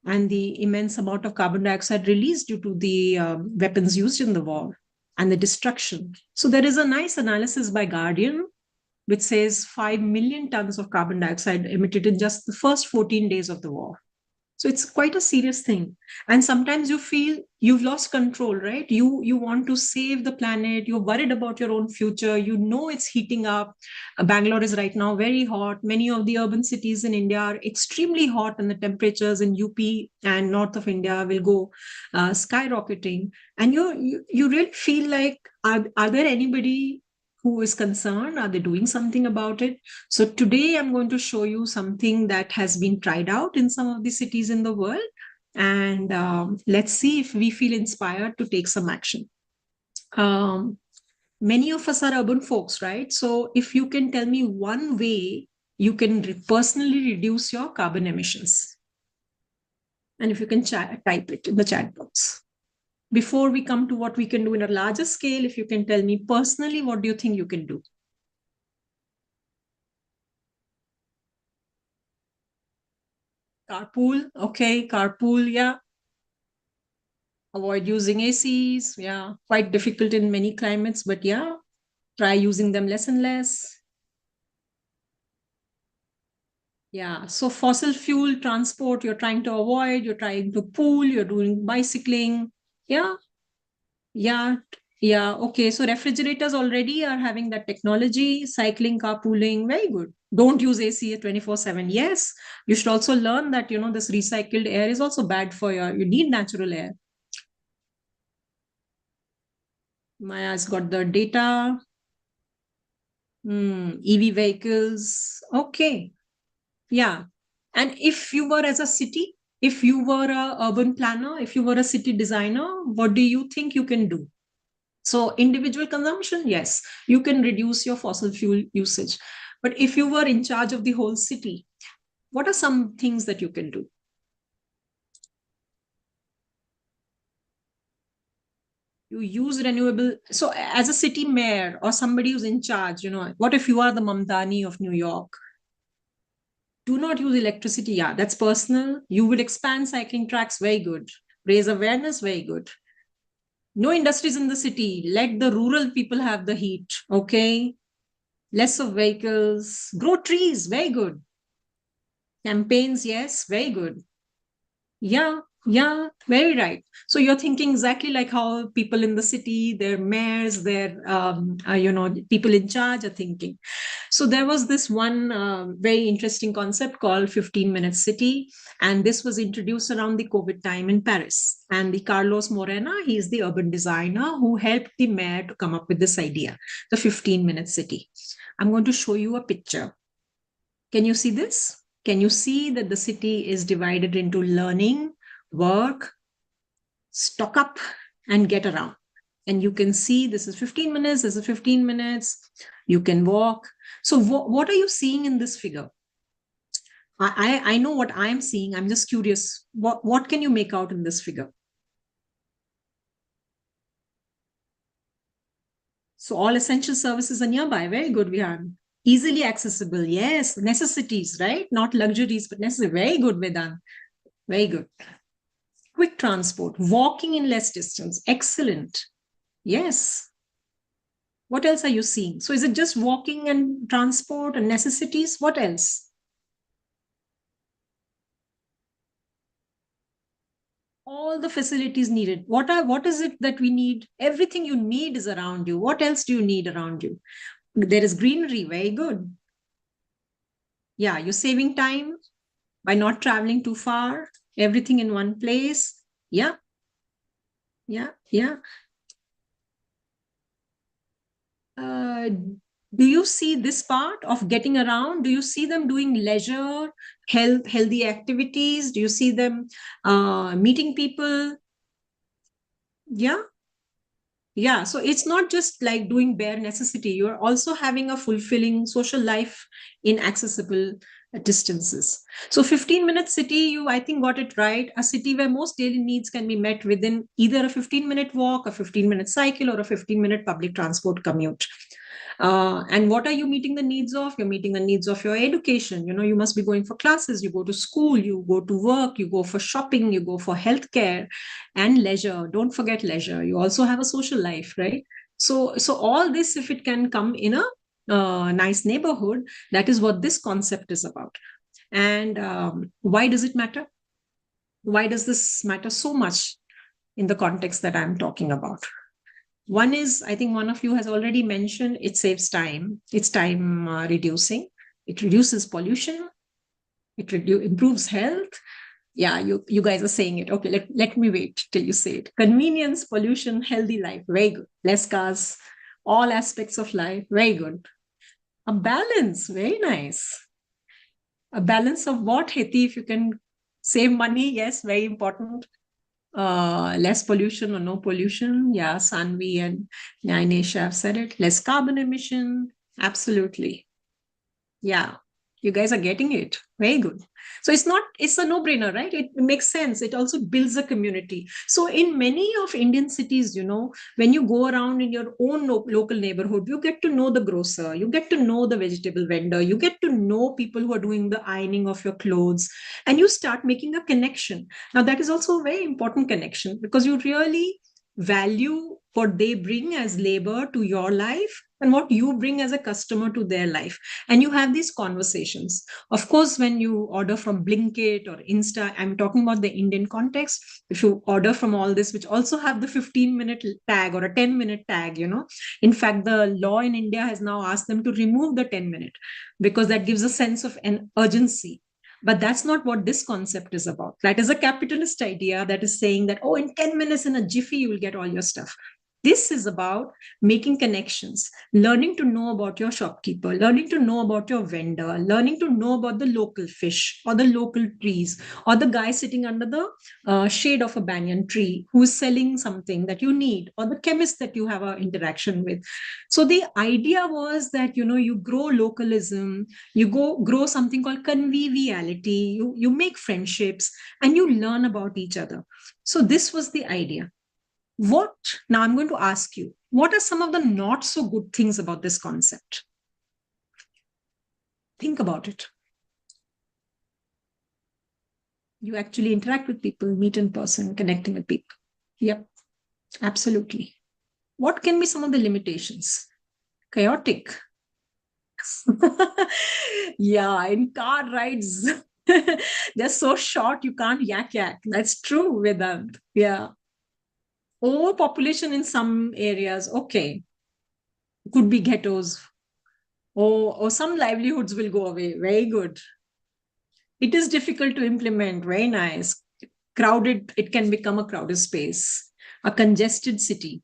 and the immense amount of carbon dioxide released due to the weapons used in the war and the destruction. So there is a nice analysis by Guardian which says 5 million tons of carbon dioxide emitted in just the first 14 days of the war. So it's quite a serious thing. And sometimes you feel you've lost control, right? You want to save the planet, you're worried about your own future, you know it's heating up. Bangalore is right now very hot. Many of the urban cities in India are extremely hot, and the temperatures in UP and north of India will go skyrocketing. And you really feel like, are there anybody who is concerned? Are they doing something about it? So today I'm going to show you something that has been tried out in some of the cities in the world. And let's see if we feel inspired to take some action. Many of us are urban folks, right? So if you can tell me one way you can personally reduce your carbon emissions. And if you can type it in the chat box. Before we come to what we can do in a larger scale, if you can tell me personally, what do you think you can do? Carpool, okay, carpool, yeah. Avoid using ACs, yeah. Quite difficult in many climates, but yeah, try using them less and less. Yeah, so fossil fuel transport, you're trying to avoid, you're trying to pool, you're doing bicycling. Yeah, yeah, yeah. Okay, so refrigerators already are having that technology, cycling, carpooling, very good. Don't use AC 24/7. Yes, you should also learn that, this recycled air is also bad for you need natural air. Maya's got the data. EV vehicles. Okay. Yeah. And if you were as a city, if you were a urban planner, if you were a city designer, what do you think you can do? So individual consumption, yes, you can reduce your fossil fuel usage. But if you were in charge of the whole city, what are some things that you can do? You use renewable. So as a city mayor or somebody who's in charge, what if you are the Mamdani of New York? Do not use electricity. Yeah, that's personal. You will expand cycling tracks. Very good. Raise awareness. Very good. No industries in the city. Let the rural people have the heat. Okay. Less of vehicles. Grow trees. Very good. Campaigns. Yes. Very good. Yeah. Yeah, very right. So you're thinking exactly like how people in the city, their mayors, their people in charge are thinking. So there was this one very interesting concept called 15-minute city, and this was introduced around the COVID time in Paris. And the Carlos Morena, he is the urban designer who helped the mayor to come up with this idea, the 15-minute city. I'm going to show you a picture. Can you see this? Can you see that the city is divided into learning, work, stock up, and get around? And you can see this is 15 minutes, this is 15 minutes. You can walk. So what are you seeing in this figure? I know what I'm seeing. I'm just curious. What can you make out in this figure? So all essential services are nearby. Very good, Vihan. Easily accessible. Yes, necessities, right? Not luxuries, but necessary. Very good, Vedan. Very good. Quick transport, walking in less distance. Excellent. Yes. What else are you seeing? So is it just walking and transport and necessities? What else? All the facilities needed. What is it that we need? Everything you need is around you. What else do you need around you? There is greenery. Very good. Yeah, you're saving time by not traveling too far. Everything in one place. Yeah. Yeah. Yeah. Do you see this part of getting around? Do you see them doing leisure, healthy activities? Do you see them meeting people? Yeah. Yeah. So it's not just like doing bare necessity. You're also having a fulfilling social life in accessible distances. So 15-minute city, you, I think, got it right. A city where most daily needs can be met within either a 15-minute walk, a 15-minute cycle, or a 15-minute public transport commute. And what are you meeting the needs of? You're meeting the needs of your education. You know, you must be going for classes, you go to school, you go to work, you go for shopping, you go for healthcare and leisure. Don't forget leisure. You also have a social life, right? So all this, if it can come in a nice neighborhood, that is what this concept is about. And why does it matter? Why does this matter so much in the context that I'm talking about? One is, I think one of you has already mentioned, it saves time. It's time reducing. It reduces pollution. It improves health. Yeah, you guys are saying it. Okay, let me wait till you say it. Convenience, pollution, healthy life. Very good. Less cars, all aspects of life. Very good. A balance. Very nice. A balance of what, Heti? If you can save money, yes, very important. Less pollution or no pollution. Yeah, Sanvi and Nyainesha have said it. Less carbon emission. Absolutely. Yeah, you guys are getting it. Very good. So it's a no-brainer, right? It makes sense. It also builds a community. So in many of Indian cities, you know, when you go around in your own local neighborhood, you get to know the grocer, you get to know the vegetable vendor, you get to know people who are doing the ironing of your clothes, and you start making a connection. Now, that is also a very important connection because you really value what they bring as labor to your life and what you bring as a customer to their life. And you have these conversations. Of course, when you order from Blinkit or Insta, I'm talking about the Indian context. If you order from all this, which also have the 15-minute tag or a 10-minute tag, you know, in fact, the law in India has now asked them to remove the 10-minute because that gives a sense of an urgency. But that's not what this concept is about. That is a capitalist idea that is saying that, oh, in 10 minutes in a jiffy, you will get all your stuff. This is about making connections, learning to know about your shopkeeper, learning to know about your vendor, learning to know about the local fish or the local trees or the guy sitting under the shade of a banyan tree who is selling something that you need, or the chemist that you have an interaction with. So the idea was that, you know, you grow localism, you grow something called conviviality, you make friendships, and you learn about each other. So this was the idea. Now I'm going to ask you, what are some of the not so good things about this concept? Think about it. You actually interact with people, meet in person, connecting with people. Yep, absolutely. What can be some of the limitations? Chaotic. Yeah, in car rides, they're so short, you can't yak. That's true, Vedant. Yeah. Overpopulation in some areas, okay. Could be ghettos. Or some livelihoods will go away. Very good. It is difficult to implement. Very nice. Crowded, it can become a crowded space. A congested city.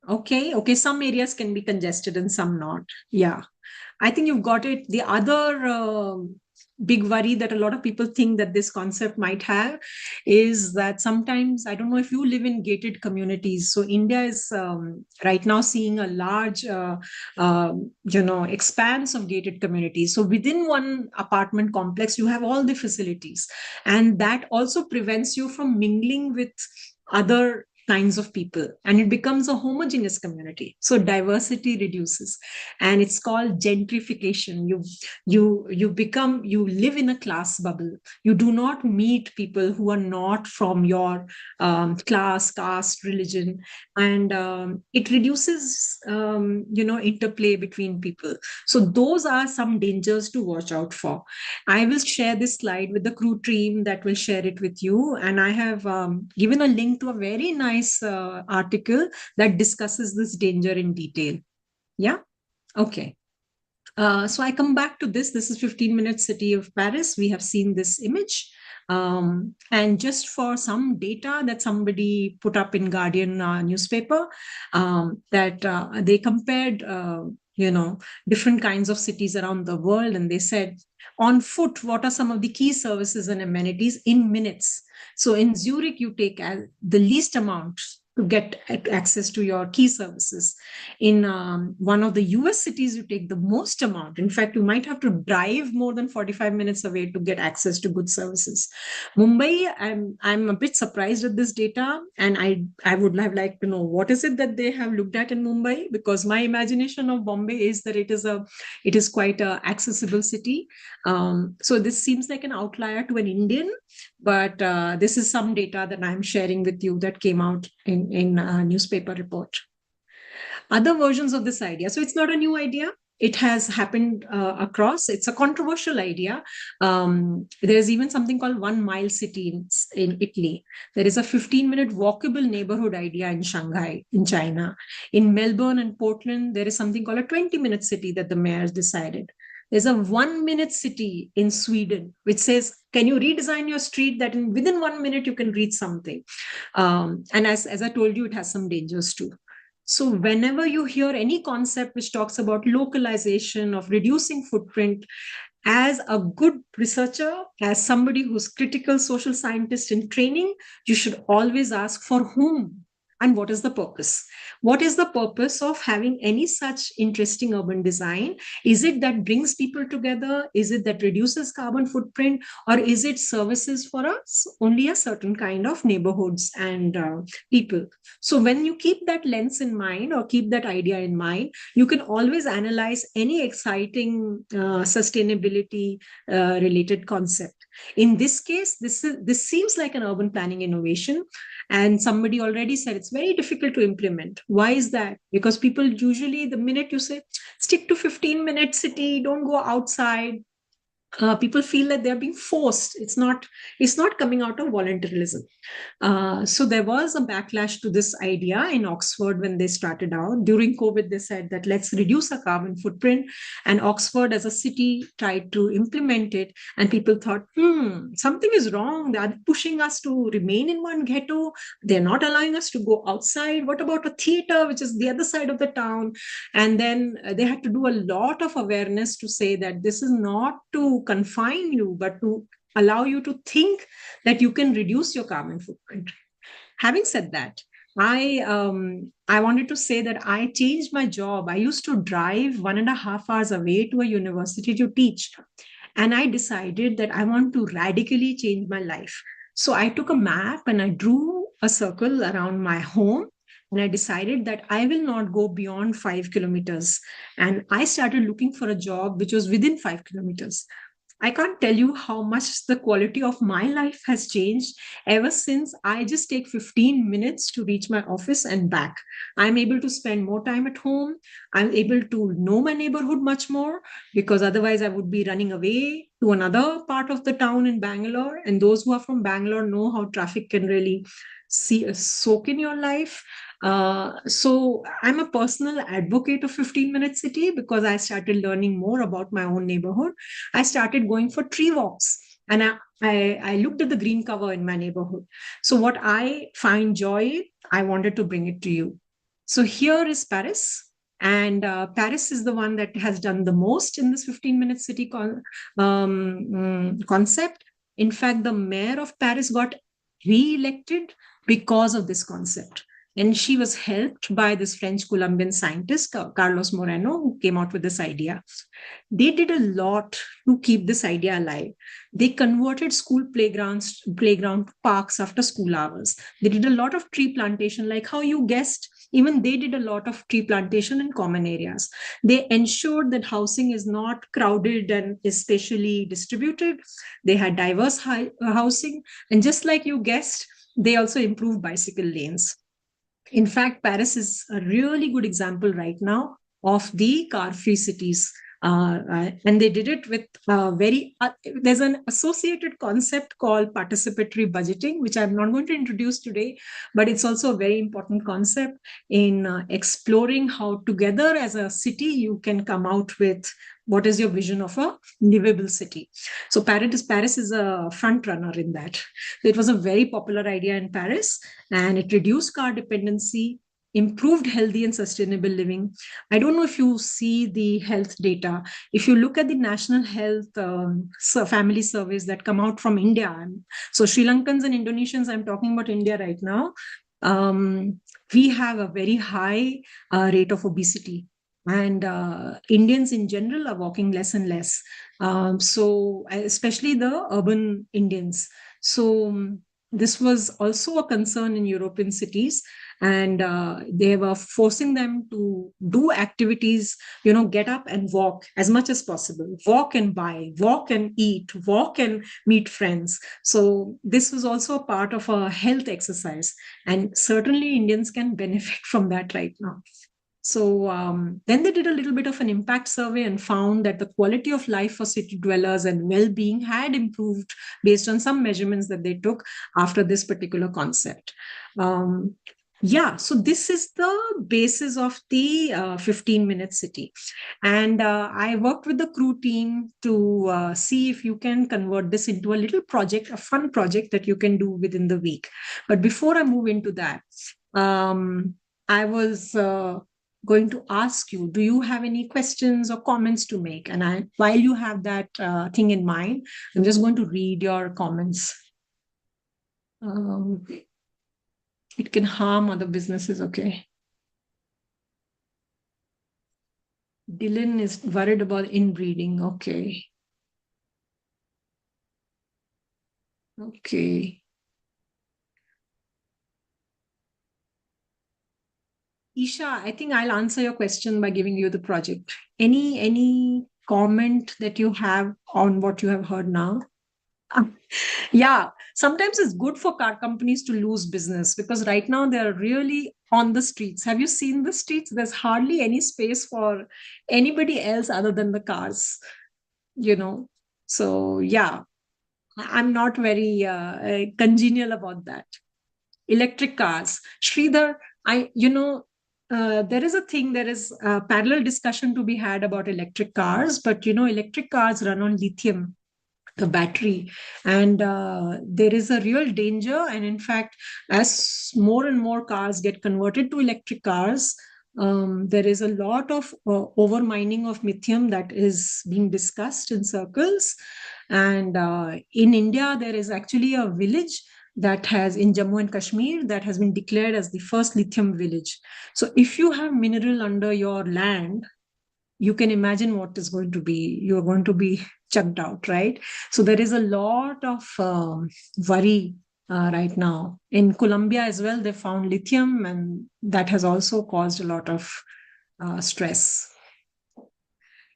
Okay. Some areas can be congested and some not. Yeah. I think you've got it. The other big worry that a lot of people think that this concept might have is that sometimes, I don't know if you live in gated communities. So India is right now seeing a large, expanse of gated communities. So within one apartment complex, you have all the facilities, and that also prevents you from mingling with other kinds of people, and it becomes a homogeneous community. So diversity reduces, and it's called gentrification. You live in a class bubble. You do not meet people who are not from your class, caste, religion, and it reduces interplay between people. So those are some dangers to watch out for. I will share this slide with the crew team that will share it with you, and I have given a link to a very nice article that discusses this danger in detail. Yeah. Okay. So I come back to this. This is 15-minute city of Paris. We have seen this image. And just for some data that somebody put up in Guardian newspaper, that they compared, different kinds of cities around the world. And they said, on foot, what are some of the key services and amenities in minutes? So in Zurich, you take the least amount, to get access to your key services. In one of the US cities, you take the most amount. In fact, you might have to drive more than 45 minutes away to get access to good services. Mumbai, I'm a bit surprised at this data, and I would have liked to know what is it that they have looked at in Mumbai, because my imagination of Bombay is that it is quite a accessible city. So this seems like an outlier to an Indian, but this is some data that I'm sharing with you that came out in a newspaper report. Other versions of this idea. So it's not a new idea. It has happened across. It's a controversial idea. There's even something called 1 mile city in Italy. There is a 15-minute walkable neighborhood idea in Shanghai, in China. In Melbourne and Portland, there is something called a 20-minute city that the mayors decided. There's a 1-minute city in Sweden, which says, can you redesign your street that within 1 minute you can reach something? And as I told you, it has some dangers too. So whenever you hear any concept which talks about localization, of reducing footprint, as a good researcher, as somebody who's critical social scientist in training, you should always ask for whom and what is the purpose. What is the purpose of having any such interesting urban design? Is it that brings people together? Is it that reduces carbon footprint? Or is it services for us, only a certain kind of neighborhoods and people? So when you keep that lens in mind or keep that idea in mind, you can always analyze any exciting sustainability related concept. In this case, this seems like an urban planning innovation. And somebody already said it's very difficult to implement. Why is that? Because people usually, the minute you say, stick to 15-minute city, don't go outside, people feel that they're being forced. It's not coming out of voluntarism. So there was a backlash to this idea in Oxford when they started out. During COVID, they said that let's reduce our carbon footprint. And Oxford as a city tried to implement it. And people thought, something is wrong. They're pushing us to remain in one ghetto. They're not allowing us to go outside. What about a theater, which is the other side of the town? And then they had to do a lot of awareness to say that this is not to confine you, but to allow you to think that you can reduce your carbon footprint. Having said that, I wanted to say that I changed my job. I used to drive 1.5 hours away to a university to teach. And I decided that I want to radically change my life. So I took a map and I drew a circle around my home. And I decided that I will not go beyond 5 kilometers. And I started looking for a job which was within 5 kilometers. I can't tell you how much the quality of my life has changed ever since I just take 15 minutes to reach my office and back. I'm able to spend more time at home. I'm able to know my neighborhood much more, because otherwise I would be running away to another part of the town in Bangalore. And those who are from Bangalore know how traffic can really soak in your life. So I'm a personal advocate of 15-minute city because I started learning more about my own neighborhood. I started going for tree walks, and I looked at the green cover in my neighborhood. So what I find joy in, I wanted to bring it to you. So here is Paris. And Paris is the one that has done the most in this 15-minute city concept. In fact, the mayor of Paris got re-elected because of this concept. And she was helped by this French Colombian scientist, Carlos Moreno, who came out with this idea. They did a lot to keep this idea alive. They converted school playground parks after school hours. They did a lot of tree plantation, like how you guessed. Even they did a lot of tree plantation in common areas. They ensured that housing is not crowded and is spatially distributed. They had diverse housing. And just like you guessed, they also improved bicycle lanes. In fact, Paris is a really good example right now of the car-free cities. And they did it with there's an associated concept called participatory budgeting, which I'm not going to introduce today, but it's also a very important concept in exploring how together as a city you can come out with what is your vision of a livable city. So Paris is a front runner in that. It was a very popular idea in Paris, and it reduced car dependency, improved healthy and sustainable living. I don't know if you see the health data. If you look at the national health family surveys that come out from India, so Sri Lankans and Indonesians, I'm talking about India right now, we have a very high rate of obesity. And Indians in general are walking less and less. So, especially the urban Indians. So, this was also a concern in European cities, and they were forcing them to do activities, get up and walk as much as possible, walk and buy, walk and eat, walk and meet friends. So, this was also a part of a health exercise, and certainly Indians can benefit from that right now. So then they did a little bit of an impact survey and found that the quality of life for city dwellers and well-being had improved based on some measurements that they took after this particular concept. Yeah, so this is the basis of the 15-minute city. And I worked with the crew team to see if you can convert this into a little project, a fun project that you can do within the week. But before I move into that, I was going to ask you, do you have any questions or comments to make? And while you have that thing in mind, I'm just going to read your comments. It can harm other businesses, okay? Dylan is worried about inbreeding, okay. Okay. Isha, I think I'll answer your question by giving you the project. Any comment that you have on what you have heard now? Yeah, sometimes it's good for car companies to lose business because right now they're really on the streets. Have you seen the streets? There's hardly any space for anybody else other than the cars, So, yeah, I'm not very congenial about that. Electric cars. Sridhar, there is a thing, there is a parallel discussion to be had about electric cars, but electric cars run on lithium, the battery, and there is a real danger. And in fact, as more and more cars get converted to electric cars, there is a lot of over mining of lithium that is being discussed in circles. And in India, there is actually a village that has in Jammu and Kashmir that has been declared as the first lithium village. So if you have mineral under your land, you can imagine what is going to be. You're going to be chucked out, right? So there is a lot of worry right now. In Colombia as well, they found lithium, and that has also caused a lot of stress.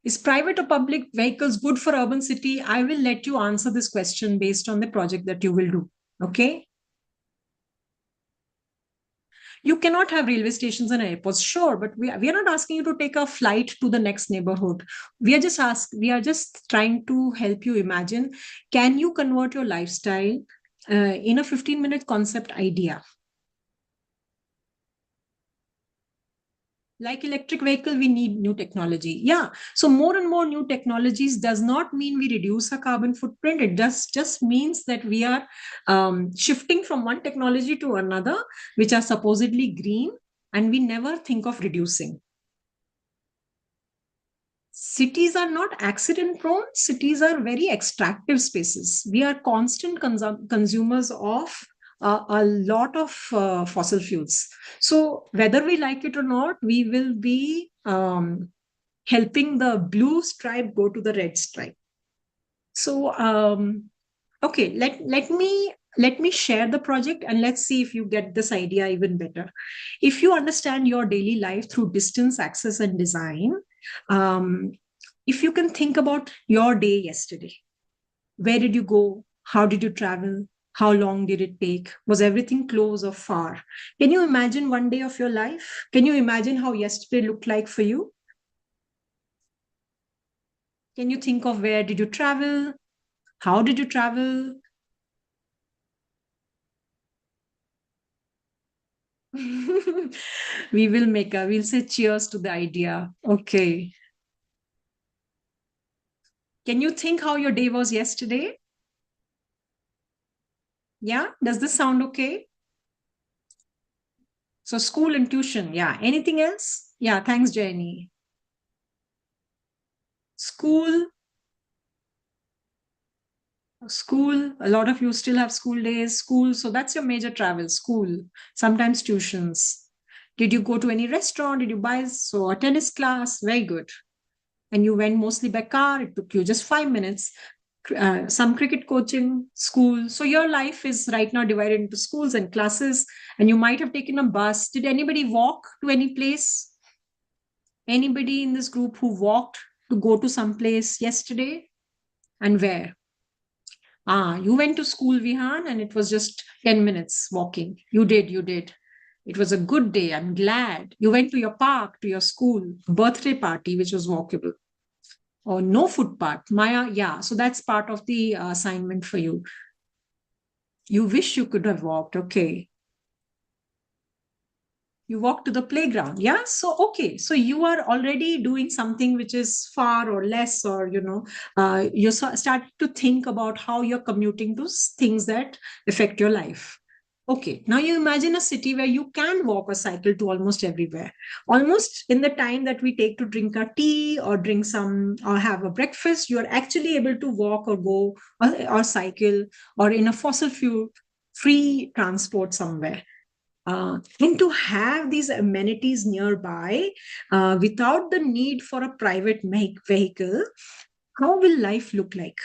Is private or public vehicles good for urban city? I will let you answer this question based on the project that you will do. Okay. You cannot have railway stations and airports, sure, but we are not asking you to take a flight to the next neighborhood. We are just trying to help you imagine, can you convert your lifestyle in a 15-minute concept idea? Like electric vehicle, we need new technology. Yeah. So more and more new technologies does not mean we reduce our carbon footprint. It just means that we are shifting from one technology to another, which are supposedly green, and we never think of reducing. Cities are not accident prone. Cities are very extractive spaces. We are constant consumers of a lot of fossil fuels. So whether we like it or not, we will be helping the blue stripe go to the red stripe. So okay, let me share the project and let's see if you get this idea even better. If you understand your daily life through distance, access, and design, if you can think about your day yesterday, where did you go? How did you travel? How long did it take? Was everything close or far? Can you imagine one day of your life? Can you imagine how yesterday looked like for you? Can you think of where did you travel? How did you travel? We'll say cheers to the idea. Okay. Can you think how your day was yesterday? Yeah. Does this sound okay? So school and tuition. Yeah. Anything else? Yeah. Thanks, Jenny. School. School, a lot of you still have school days, school. So that's your major travel, school, sometimes tuitions. Did you go to any restaurant? Did you buy a tennis class? Very good. And you went mostly by car. It took you just 5 minutes. Some cricket coaching, school. So your life is right now divided into schools and classes. And you might have taken a bus. Did anybody walk to any place? Anybody in this group who walked to go to some place yesterday? And where? You went to school, Vihan, and it was just 10 minutes walking. You did. It was a good day. I'm glad. You went to your park, to your school, birthday party, which was walkable. Or no footpath. Maya, yeah. So that's part of the assignment for you. You wish you could have walked. Okay. You walk to the playground. Yeah. So, okay. So you are already doing something which is far or less, or, you start to think about how you're commuting to things that affect your life. Okay. Now you imagine a city where you can walk or cycle to almost everywhere. Almost in the time that we take to drink a tea or drink some or have a breakfast, you are actually able to walk or go or cycle or in a fossil fuel free transport somewhere. And to have these amenities nearby without the need for a private vehicle, how will life look like?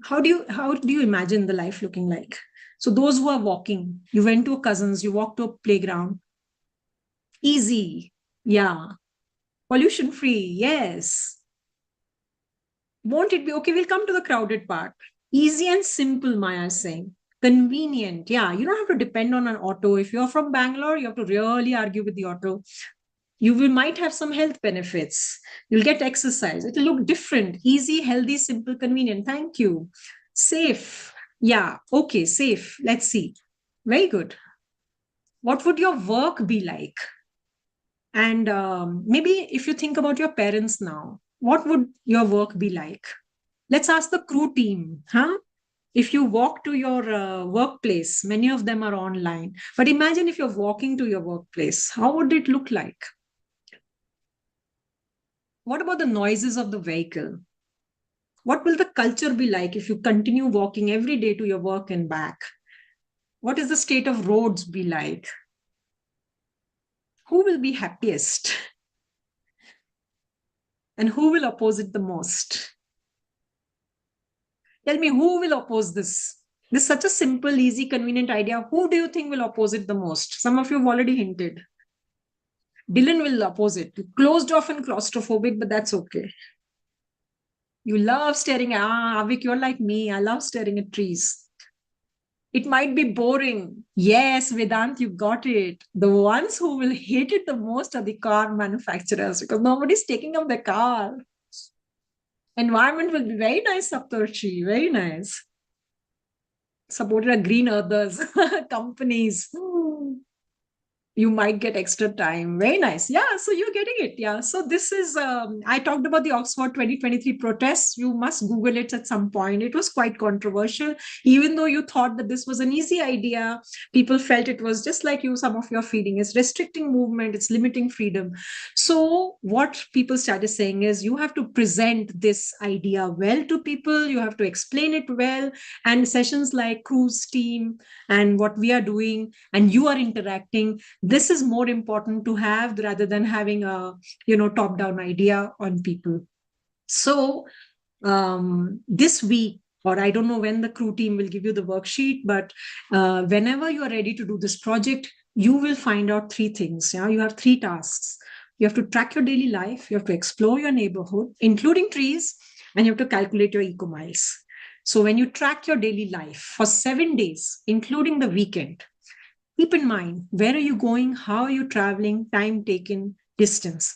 How do you imagine the life looking like? So those who are walking, you went to a cousin's, you walked to a playground. Easy. Yeah. Pollution free. Yes. Won't it be okay? We'll come to the crowded part. Easy and simple, Maya is saying. Convenient. Yeah, you don't have to depend on an auto. If you're from Bangalore, you have to really argue with the auto. Might have some health benefits. You'll get exercise. It'll look different. Easy, healthy, simple, convenient. Thank you. Safe. Yeah, okay, safe. Let's see. Very good. What would your work be like? And maybe if you think about your parents now, what would your work be like? Let's ask the crew team, huh? If you walk to your workplace, many of them are online. But imagine if you're walking to your workplace, how would it look like? What about the noises of the vehicle? What will the culture be like if you continue walking every day to your work and back? What is the state of roads be like? Who will be happiest? And who will oppose it the most? Tell me, who will oppose this? This is such a simple, easy, convenient idea. Who do you think will oppose it the most? Some of you have already hinted. Dylan will oppose it. Closed off and claustrophobic, but that's okay. You love staring at, Avik, you're like me. I love staring at trees. It might be boring. Yes, Vedant, you got it. The ones who will hate it the most are the car manufacturers because nobody's taking up the car. Environment will be very nice, Saptarshi, very nice. Supported a green others, companies. You might get extra time. Very nice. Yeah, so you're getting it. Yeah. So this is, I talked about the Oxford 2023 protests. You must Google it at some point. It was quite controversial. Even though you thought that this was an easy idea, people felt it was just like you, some of your feeling is restricting movement, it's limiting freedom. So what people started saying is you have to present this idea well to people. You have to explain it well. And sessions like Cruise team and what we are doing, and you are interacting, this is more important to have rather than having a top-down idea on people. So this week, or I don't know when the crew team will give you the worksheet, but whenever you are ready to do this project, you will find out 3 things. Yeah, you have 3 tasks. You have to track your daily life, you have to explore your neighborhood, including trees, and you have to calculate your eco miles. So when you track your daily life for 7 days, including the weekend, keep in mind, where are you going? How are you traveling? Time taken, distance.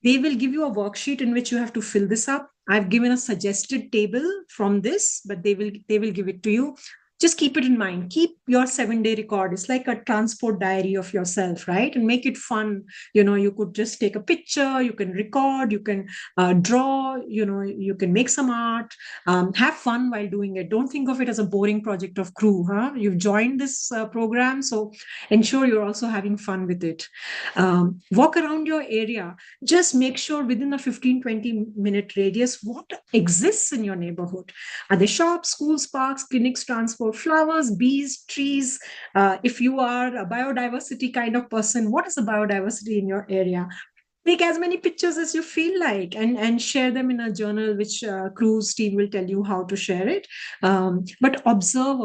They will give you a worksheet in which you have to fill this up. I've given a suggested table from this, but they will give it to you. just keep it in mind. Keep your 7-day record. It's like a transport diary of yourself, right? And make it fun. You could just take a picture, you can record, you can draw, you can make some art, have fun while doing it. Don't think of it as a boring project of crew, huh? You've joined this program, so ensure you're also having fun with it. Walk around your area. Just make sure within a 15-20 minute radius, what exists in your neighborhood. Are there shops, schools, parks, clinics, transport, flowers, bees, trees? If you are a biodiversity kind of person, what is the biodiversity in your area? Take as many pictures as you feel like, and share them in a journal, which cruise team will tell you how to share it. But observe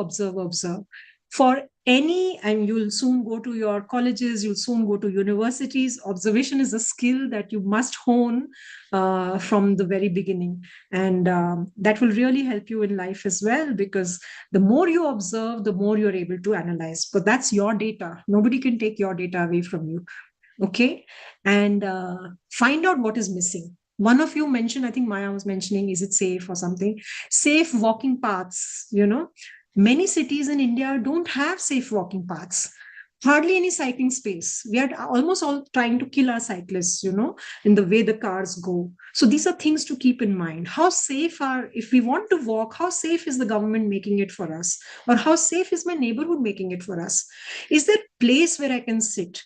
for any, and you'll soon go to your colleges, you'll soon go to universities. Observation is a skill that you must hone from the very beginning, and that will really help you in life as well, because the more you observe, the more you're able to analyze, but that's your data. Nobody can take your data away from you. Okay. And find out what is missing. One of you mentioned, I think Maya was mentioning, is it safe or something? Safe walking paths. Many cities in India don't have safe walking paths. Hardly any cycling space. We are almost all trying to kill our cyclists, in the way the cars go. So these are things to keep in mind. How safe if we want to walk, how safe is the government making it for us? Or how safe is my neighborhood making it for us? Is there a place where I can sit?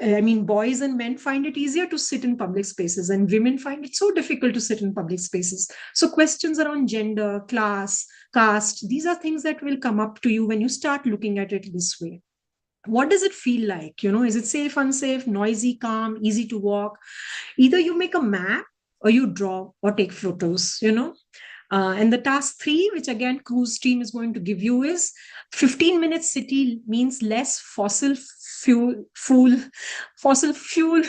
I mean, boys and men find it easier to sit in public spaces, and women find it so difficult to sit in public spaces. So, questions around gender, class, caste, these are things that will come up to you when you start looking at it this way. What does it feel like? Is it safe, unsafe, noisy, calm, easy to walk? Either you make a map, or you draw, or take photos. And the task 3, which again cruise team is going to give you, is 15-minute city means less fossil fuel.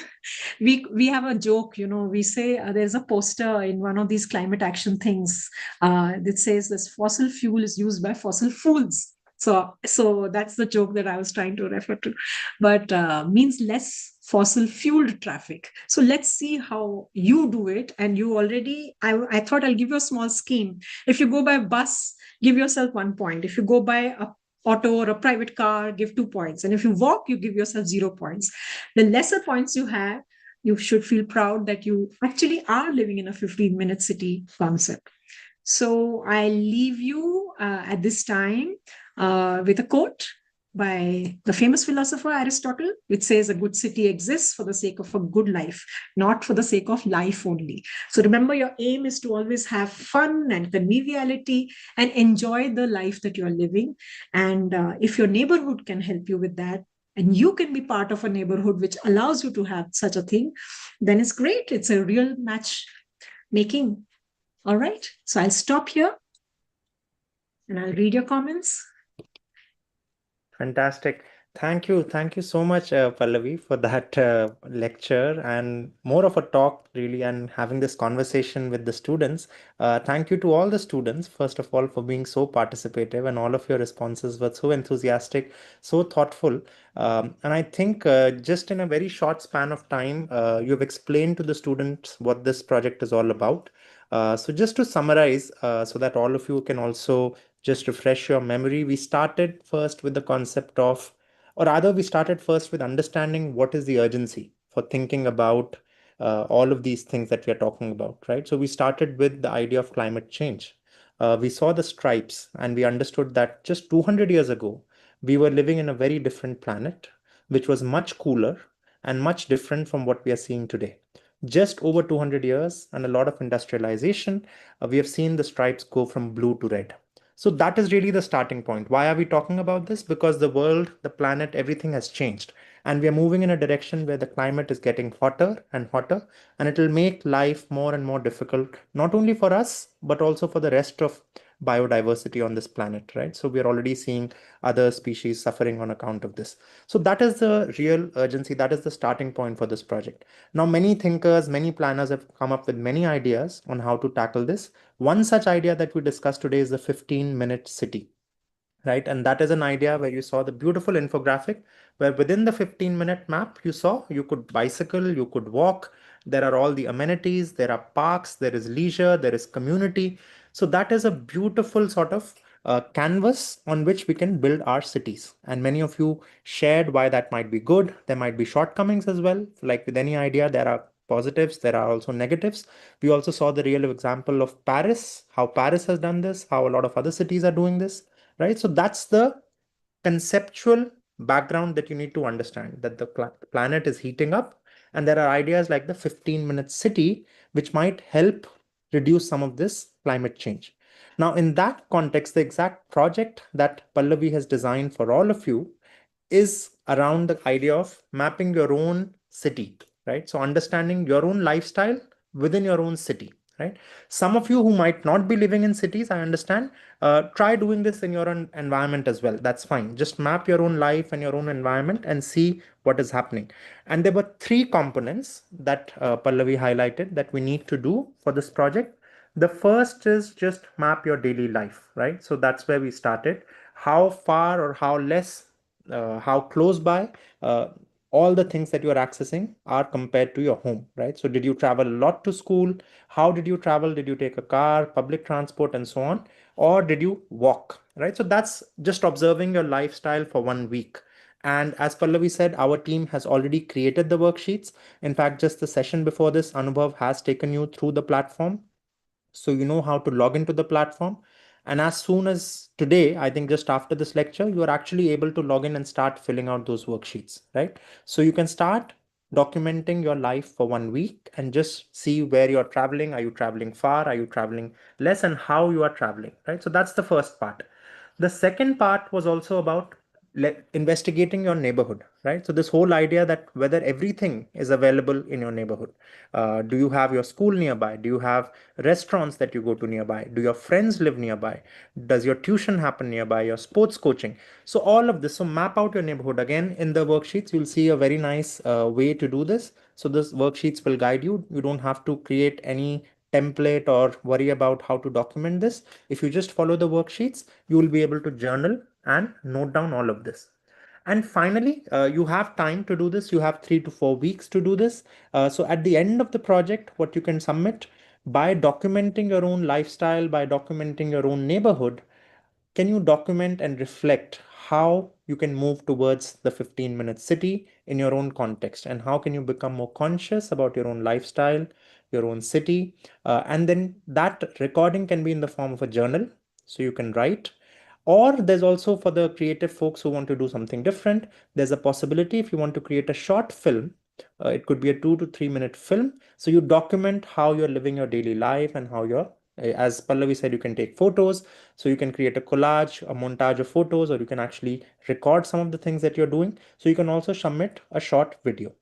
We have a joke, we say there's a poster in one of these climate action things that says this fossil fuel is used by fossil fools. So that's the joke that I was trying to refer to, but means less fossil fueled traffic. So let's see how you do it. And you already, I thought I'll give you a small scheme. If you go by bus, give yourself 1 point. If you go by a auto or a private car, give 2 points. And if you walk, you give yourself 0 points. The lesser points you have, you should feel proud that you actually are living in a 15-minute city concept. So I leave you at this time with a quote by the famous philosopher Aristotle, which says a good city exists for the sake of a good life, not for the sake of life only. So remember, your aim is to always have fun and conviviality and enjoy the life that you're living. And if your neighborhood can help you with that, and you can be part of a neighborhood which allows you to have such a thing, then it's great. It's a real match making. All right. So I'll stop here and I'll read your comments. Fantastic. Thank you. Thank you so much, Pallavi, for that lecture and more of a talk, really, and having this conversation with the students. Thank you to all the students, first of all, for being so participative, and all of your responses were so enthusiastic, so thoughtful. And I think just in a very short span of time, you've explained to the students what this project is all about. So just to summarize, so that all of you can also just refresh your memory, we started first with the concept of, or rather, we started first with understanding what is the urgency for thinking about all of these things that we are talking about, right? So we started with the idea of climate change. We saw the stripes and we understood that just 200 years ago, we were living in a very different planet, which was much cooler and much different from what we are seeing today. Just over 200 years and a lot of industrialization, we have seen the stripes go from blue to red. So that is really the starting point. Why are we talking about this? Because the world, the planet, everything has changed. And we are moving in a direction where the climate is getting hotter and hotter, and it will make life more and more difficult, not only for us, but also for the rest of biodiversity on this planet, right? So we are already seeing other species suffering on account of this. So that is the real urgency. That is the starting point for this project. Now, many thinkers, many planners have come up with many ideas on how to tackle this. One such idea that we discussed today is the 15-minute city, right? And that is an idea where you saw the beautiful infographic where within the 15-minute map, you saw you could bicycle, you could walk. There are all the amenities, there are parks, there is leisure, there is community. So that is a beautiful sort of canvas on which we can build our cities. And many of you shared why that might be good. There might be shortcomings as well. Like with any idea, there are positives, there are also negatives. We also saw the real example of Paris, how Paris has done this, how a lot of other cities are doing this, right? So that's the conceptual background that you need to understand, that the planet is heating up, and there are ideas like the 15-minute city which might help reduce some of this climate change. Now, in that context, the exact project that Pallavi has designed for all of you is around the idea of mapping your own city, right? So understanding your own lifestyle within your own city, right? Some of you who might not be living in cities, I understand, try doing this in your own environment as well. That's fine. Just map your own life and your own environment and see what is happening. And there were three components that Pallavi highlighted that we need to do for this project. The first is just map your daily life, right? So that's where we started. How far or how less, how close by all the things that you are accessing are compared to your home, right? So did you travel a lot to school? How did you travel? Did you take a car, public transport, and so on? Or did you walk, right? So that's just observing your lifestyle for 1 week. And as Pallavi said, our team has already created the worksheets. In fact, just the session before this, Anubhav has taken you through the platform. So you know how to log into the platform. And as soon as today, I think just after this lecture, you are actually able to log in and start filling out those worksheets, right? So you can start documenting your life for 1 week and just see where you're traveling. Are you traveling far? Are you traveling less? And how you are traveling, right? So that's the first part. The second part was also about investigating your neighborhood, right? So this whole idea that whether everything is available in your neighborhood. Do you have your school nearby? Do you have restaurants that you go to nearby? Do your friends live nearby? Does your tuition happen nearby? Your sports coaching? So all of this. So map out your neighborhood. Again, in the worksheets, you'll see a very nice way to do this. So this worksheets will guide you. You don't have to create any template or worry about how to document this. If you just follow the worksheets, you will be able to journal and note down all of this. And finally, you have time to do this. You have 3 to 4 weeks to do this. So at the end of the project, what you can submit by documenting your own lifestyle, by documenting your own neighborhood, can you document and reflect how you can move towards the 15-minute city in your own context? And how can you become more conscious about your own lifestyle, your own city? And then that recording can be in the form of a journal. So you can write. Or there's also for the creative folks who want to do something different, there's a possibility if you want to create a short film, it could be a 2 to 3 minute film. So you document how you're living your daily life and how you're, as Pallavi said, you can take photos. So you can create a collage, a montage of photos, or you can actually record some of the things that you're doing. So you can also submit a short video.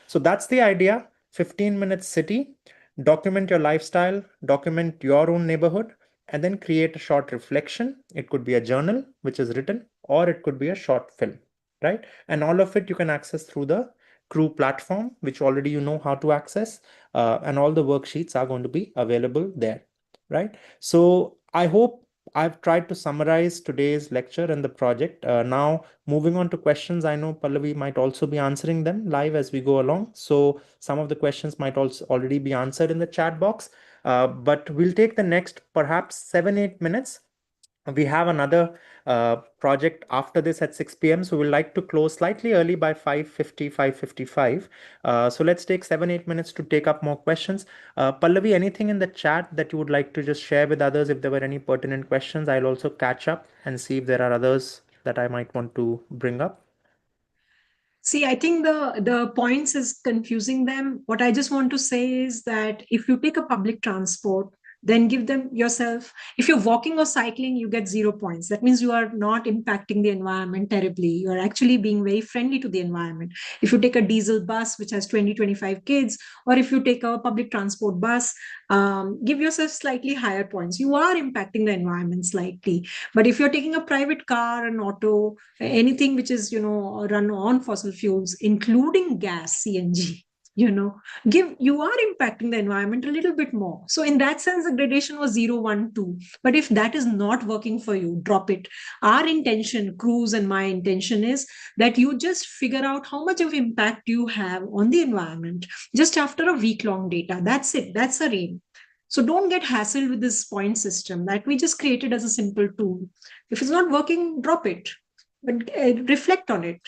So that's the idea. 15-minute city, document your lifestyle, document your own neighborhood, and then create a short reflection. It could be a journal which is written, or it could be a short film, right? And all of it you can access through the Crew platform, which already you know how to access, and all the worksheets are going to be available there, right? So I hope I've tried to summarize today's lecture and the project. Now, moving on to questions, I know Pallavi might also be answering them live as we go along. So some of the questions might also already be answered in the chat box. But we'll take the next perhaps 7-8 minutes. We have another project after this at 6 p.m. So we'd like to close slightly early by 5:50, 5:55. So let's take 7-8 minutes to take up more questions. Pallavi, anything in the chat that you would like to just share with others? If there were any pertinent questions, I'll also catch up and see if there are others that I might want to bring up. See, I think the points is confusing them. What I just want to say is that if you take a public transport, then give them yourself. If you're walking or cycling, you get 0 points. That means you are not impacting the environment terribly. You are actually being very friendly to the environment. If you take a diesel bus, which has 20, 25 kids, or if you take a public transport bus, give yourself slightly higher points. You are impacting the environment slightly. But if you're taking a private car, an auto, anything which is run on fossil fuels, including gas, CNG, you are impacting the environment a little bit more. So in that sense, the gradation was 0, 1, 2. But if that is not working for you, drop it. Our intention, Crew's and my intention, is that you just figure out how much of impact you have on the environment just after a week long data. That's it. That's our aim. So don't get hassled with this point system that we just created as a simple tool. If it's not working, drop it, but reflect on it,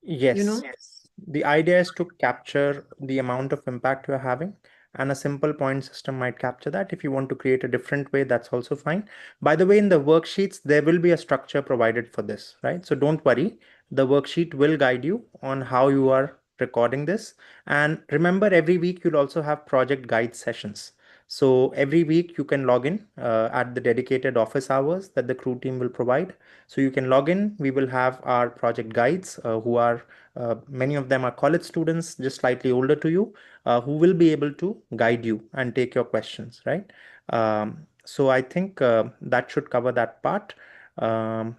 you know. Yes. The idea is to capture the amount of impact you're having, and a simple point system might capture that. If you want to create a different way, that's also fine. By the way, in the worksheets, there will be a structure provided for this, right? So don't worry. The worksheet will guide you on how you are recording this. And remember, every week you'll also have project guide sessions. So every week you can log in at the dedicated office hours that the crew team will provide. So you can log in. We will have our project guides who are many of them are college students, just slightly older to you, who will be able to guide you and take your questions, right? So I think that should cover that part. Um,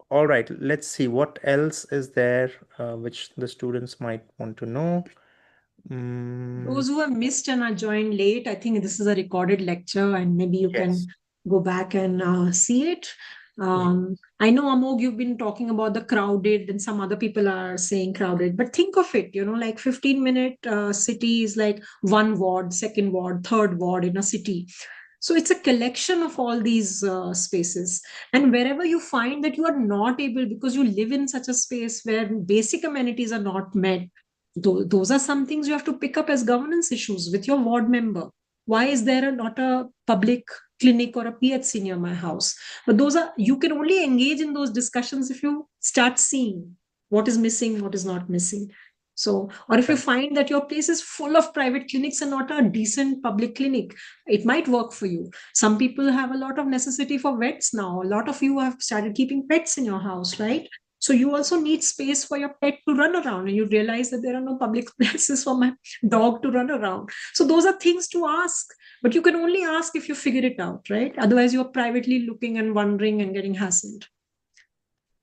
all right, let's see what else is there which the students might want to know. Those who have missed and are joined late, I think this is a recorded lecture and maybe you can Yes. go back and see it. I know, Amog, you've been talking about the crowded and some other people are saying crowded, but think of it, like 15-minute city is like one ward, second ward, third ward in a city. So it's a collection of all these spaces. And wherever you find that you are not able, because you live in such a space where basic amenities are not met, those are some things you have to pick up as governance issues with your ward member. Why is there not a public clinic or a PHC near my house? But those are, you can only engage in those discussions if you start seeing what is missing, what is not missing. So, or if you Right. find that your place is full of private clinics and not a decent public clinic, it might work for you. Some people have a lot of necessity for vets now. A lot of you have started keeping pets in your house, right? So you also need space for your pet to run around, and you realize that there are no public places for my dog to run around. So those are things to ask, but you can only ask if you figure it out, right? Otherwise, you're privately looking and wondering and getting hassled.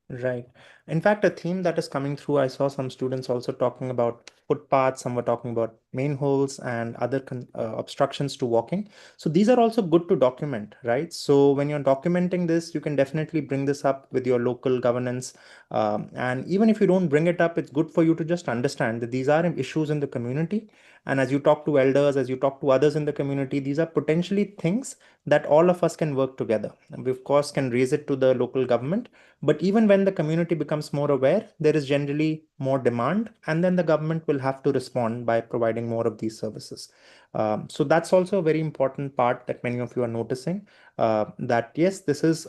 Right. In fact, a theme that is coming through, I saw some students also talking about footpaths, some were talking about manholes and other obstructions to walking. So these are also good to document, right? So when you're documenting this, you can definitely bring this up with your local governance. And even if you don't bring it up, it's good for you to just understand that these are issues in the community. And as you talk to elders, as you talk to others in the community, these are potentially things that all of us can work together. And we, of course, can raise it to the local government. But even when the community becomes more aware, there is generally more demand, and then the government will have to respond by providing more of these services. So that's also a very important part that many of you are noticing. That yes, this is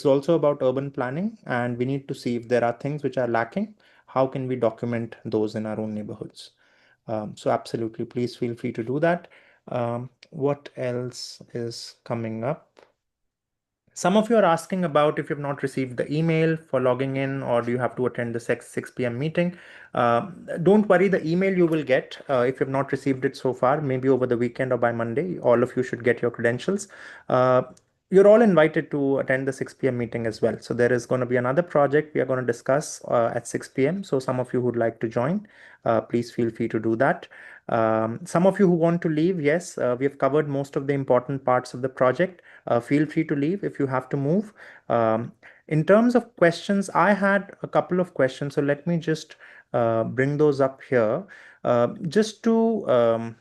also about urban planning, and we need to see if there are things which are lacking. How can we document those in our own neighborhoods? So absolutely, please feel free to do that. What else is coming up? Some of you are asking about if you've not received the email for logging in, or do you have to attend the 6 p.m. meeting? Don't worry, the email you will get if you've not received it so far, maybe over the weekend or by Monday, all of you should get your credentials. You're all invited to attend the 6 p.m. meeting as well. So there is going to be another project we are going to discuss at 6 p.m. So some of you who would like to join, please feel free to do that. Some of you who want to leave, yes, we have covered most of the important parts of the project. Feel free to leave if you have to move. In terms of questions, I had a couple of questions, so let me just bring those up here. Just to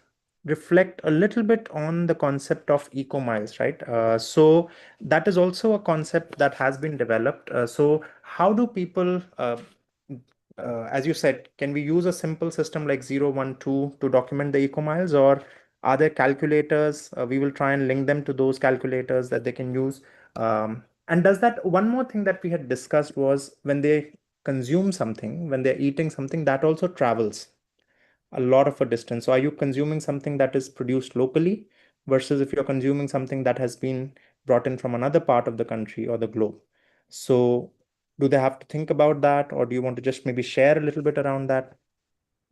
reflect a little bit on the concept of eco miles, right? So that is also a concept that has been developed. So how do people as you said, can we use a simple system like 0, 1, 2 to document the eco miles, or are there calculators? We will try and link them to those calculators that they can use. And does that, one more thing that we had discussed was when they consume something, when they're eating something, that also travels a lot of a distance. So are you consuming something that is produced locally versus if you're consuming something that has been brought in from another part of the country or the globe? So do they have to think about that, or do you want to just maybe share a little bit around that?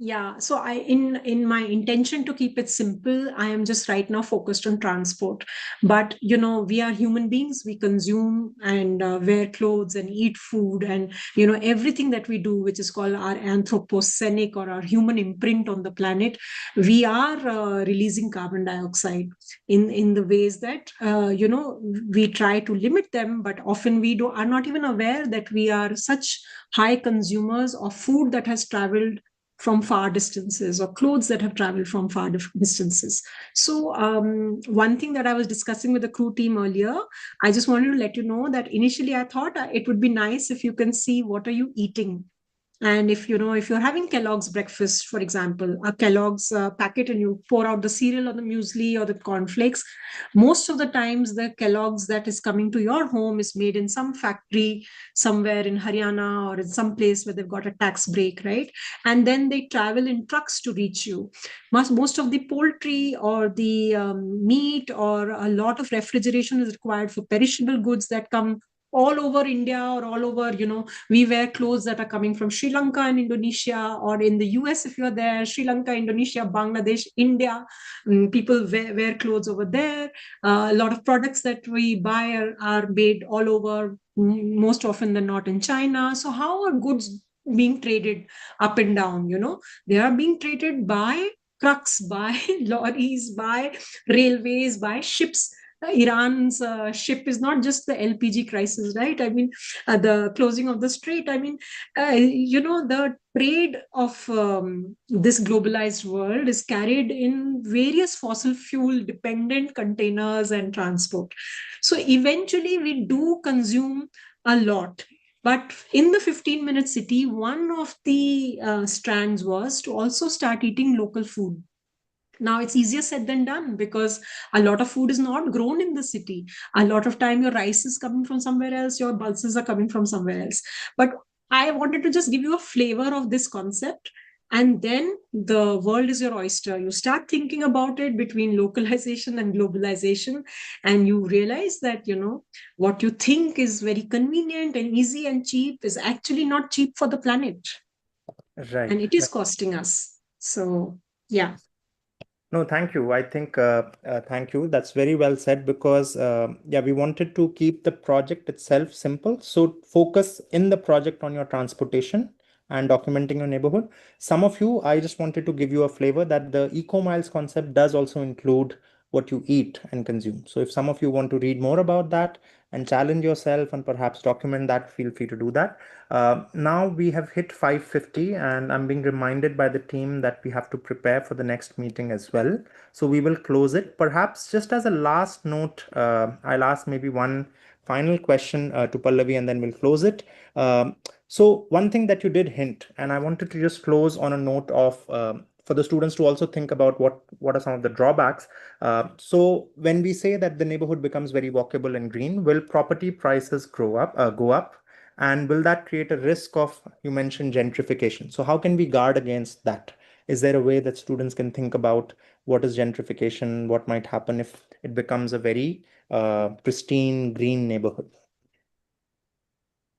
Yeah, so I in my intention to keep it simple, I am just right now focused on transport. But we are human beings. We consume and wear clothes and eat food, and everything that we do, which is called our anthropocenic or our human imprint on the planet, we are releasing carbon dioxide in the ways that we try to limit them, but often we are not even aware that we are such high consumers of food that has traveled from far distances, or clothes that have traveled from far distances. So one thing that I was discussing with the crew team earlier, I just wanted to let you know that initially I thought it would be nice if you can see what are you eating. And if you're having Kellogg's breakfast, for example, a Kellogg's packet, and you pour out the cereal or the muesli or the cornflakes, most of the times the Kellogg's that is coming to your home is made in some factory somewhere in Haryana or in some place where they've got a tax break, right? And then they travel in trucks to reach you. Most of the poultry or the meat or a lot of refrigeration is required for perishable goods that come all over India or all over, we wear clothes that are coming from Sri Lanka and Indonesia, or in the US, if you're there, Sri Lanka, Indonesia, Bangladesh, India, people wear clothes over there. A lot of products that we buy are made all over, most often than not in China. So how are goods being traded up and down? They are being traded by trucks, by lorries, by railways, by ships. Iran's ship is not just the LPG crisis, right? I mean, the closing of the strait. I mean, the trade of this globalized world is carried in various fossil fuel dependent containers and transport. So eventually we do consume a lot. But in the 15-minute city, one of the strands was to also start eating local food. Now it's easier said than done, because a lot of food is not grown in the city. A lot of time your rice is coming from somewhere else, your pulses are coming from somewhere else. But I wanted to just give you a flavor of this concept, and then the world is your oyster. You start thinking about it between localization and globalization, and you realize that what you think is very convenient and easy and cheap is actually not cheap for the planet, Right. and it is costing us. So yeah. No, thank you. I think, thank you. That's very well said, because, yeah, we wanted to keep the project itself simple. So focus in the project on your transportation and documenting your neighborhood. Some of you, I just wanted to give you a flavor that the Eco Miles concept does also include what you eat and consume. So if some of you want to read more about that and challenge yourself and perhaps document that, feel free to do that. Now we have hit 5:50, and I'm being reminded by the team that we have to prepare for the next meeting as well. So we will close it. Perhaps just as a last note, I'll ask maybe one final question to Pallavi, and then we'll close it. So one thing that you did hint, and I wanted to just close on a note of for the students to also think about what are some of the drawbacks. So when we say that the neighborhood becomes very walkable and green, will property prices go up? And will that create a risk of, you mentioned, gentrification? So how can we guard against that? Is there a way that students can think about what is gentrification, what might happen if it becomes a very pristine green neighborhood?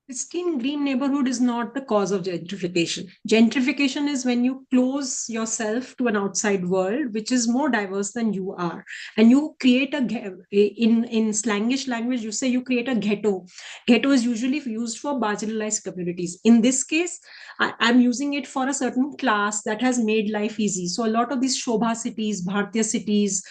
Pristine green neighborhood is not the cause of gentrification. Gentrification is when you close yourself to an outside world which is more diverse than you are, and you create in slangish language you say you create a ghetto. Ghetto is usually used for marginalized communities. In this case, I'm using it for a certain class that has made life easy. So a lot of these Shobha cities, Bhartiya cities,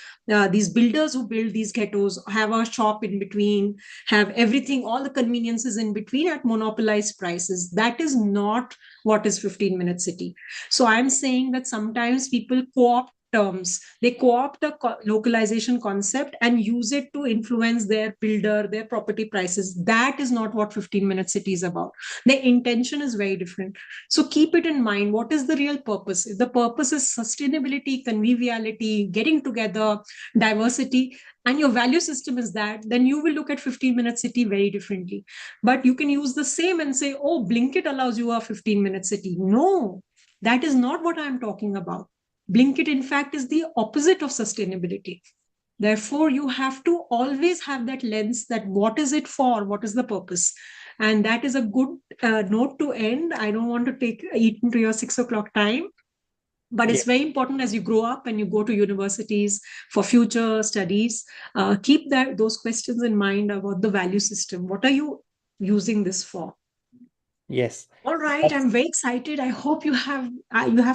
these builders who build these ghettos have a shop in between, have everything, all the conveniences in between at monopolized prices. That is not what is 15-minute city. So I'm saying that sometimes people co-opt terms. They co-opt the localization concept and use it to influence their builder, their property prices. That is not what 15-minute city is about. The intention is very different. So keep it in mind. What is the real purpose? If the purpose is sustainability, conviviality, getting together, diversity, and your value system is that, then you will look at 15-minute city very differently. But you can use the same and say, oh, Blinkit allows you a 15-minute city. No, that is not what I'm talking about. Blinkit, in fact, is the opposite of sustainability. Therefore, you have to always have that lens that what is it for? What is the purpose? And that is a good note to end. I don't want to eat into your 6 o'clock time. But it's very important as you grow up and you go to universities for future studies, keep those questions in mind about the value system. What are you using this for? Yes. All right, I'm very excited. I hope you have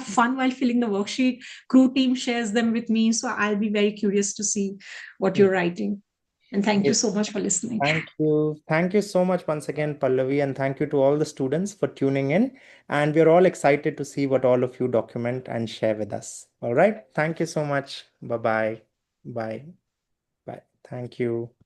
fun while filling the worksheet. Crew team shares them with me, so I'll be very curious to see what you're writing. And thank you Yes. so much for listening. Thank you. Thank you so much once again, Pallavi, and thank you to all the students for tuning in. And we're all excited to see what all of you document and share with us. All right. Thank you so much. Bye-bye. Bye. Bye. Thank you.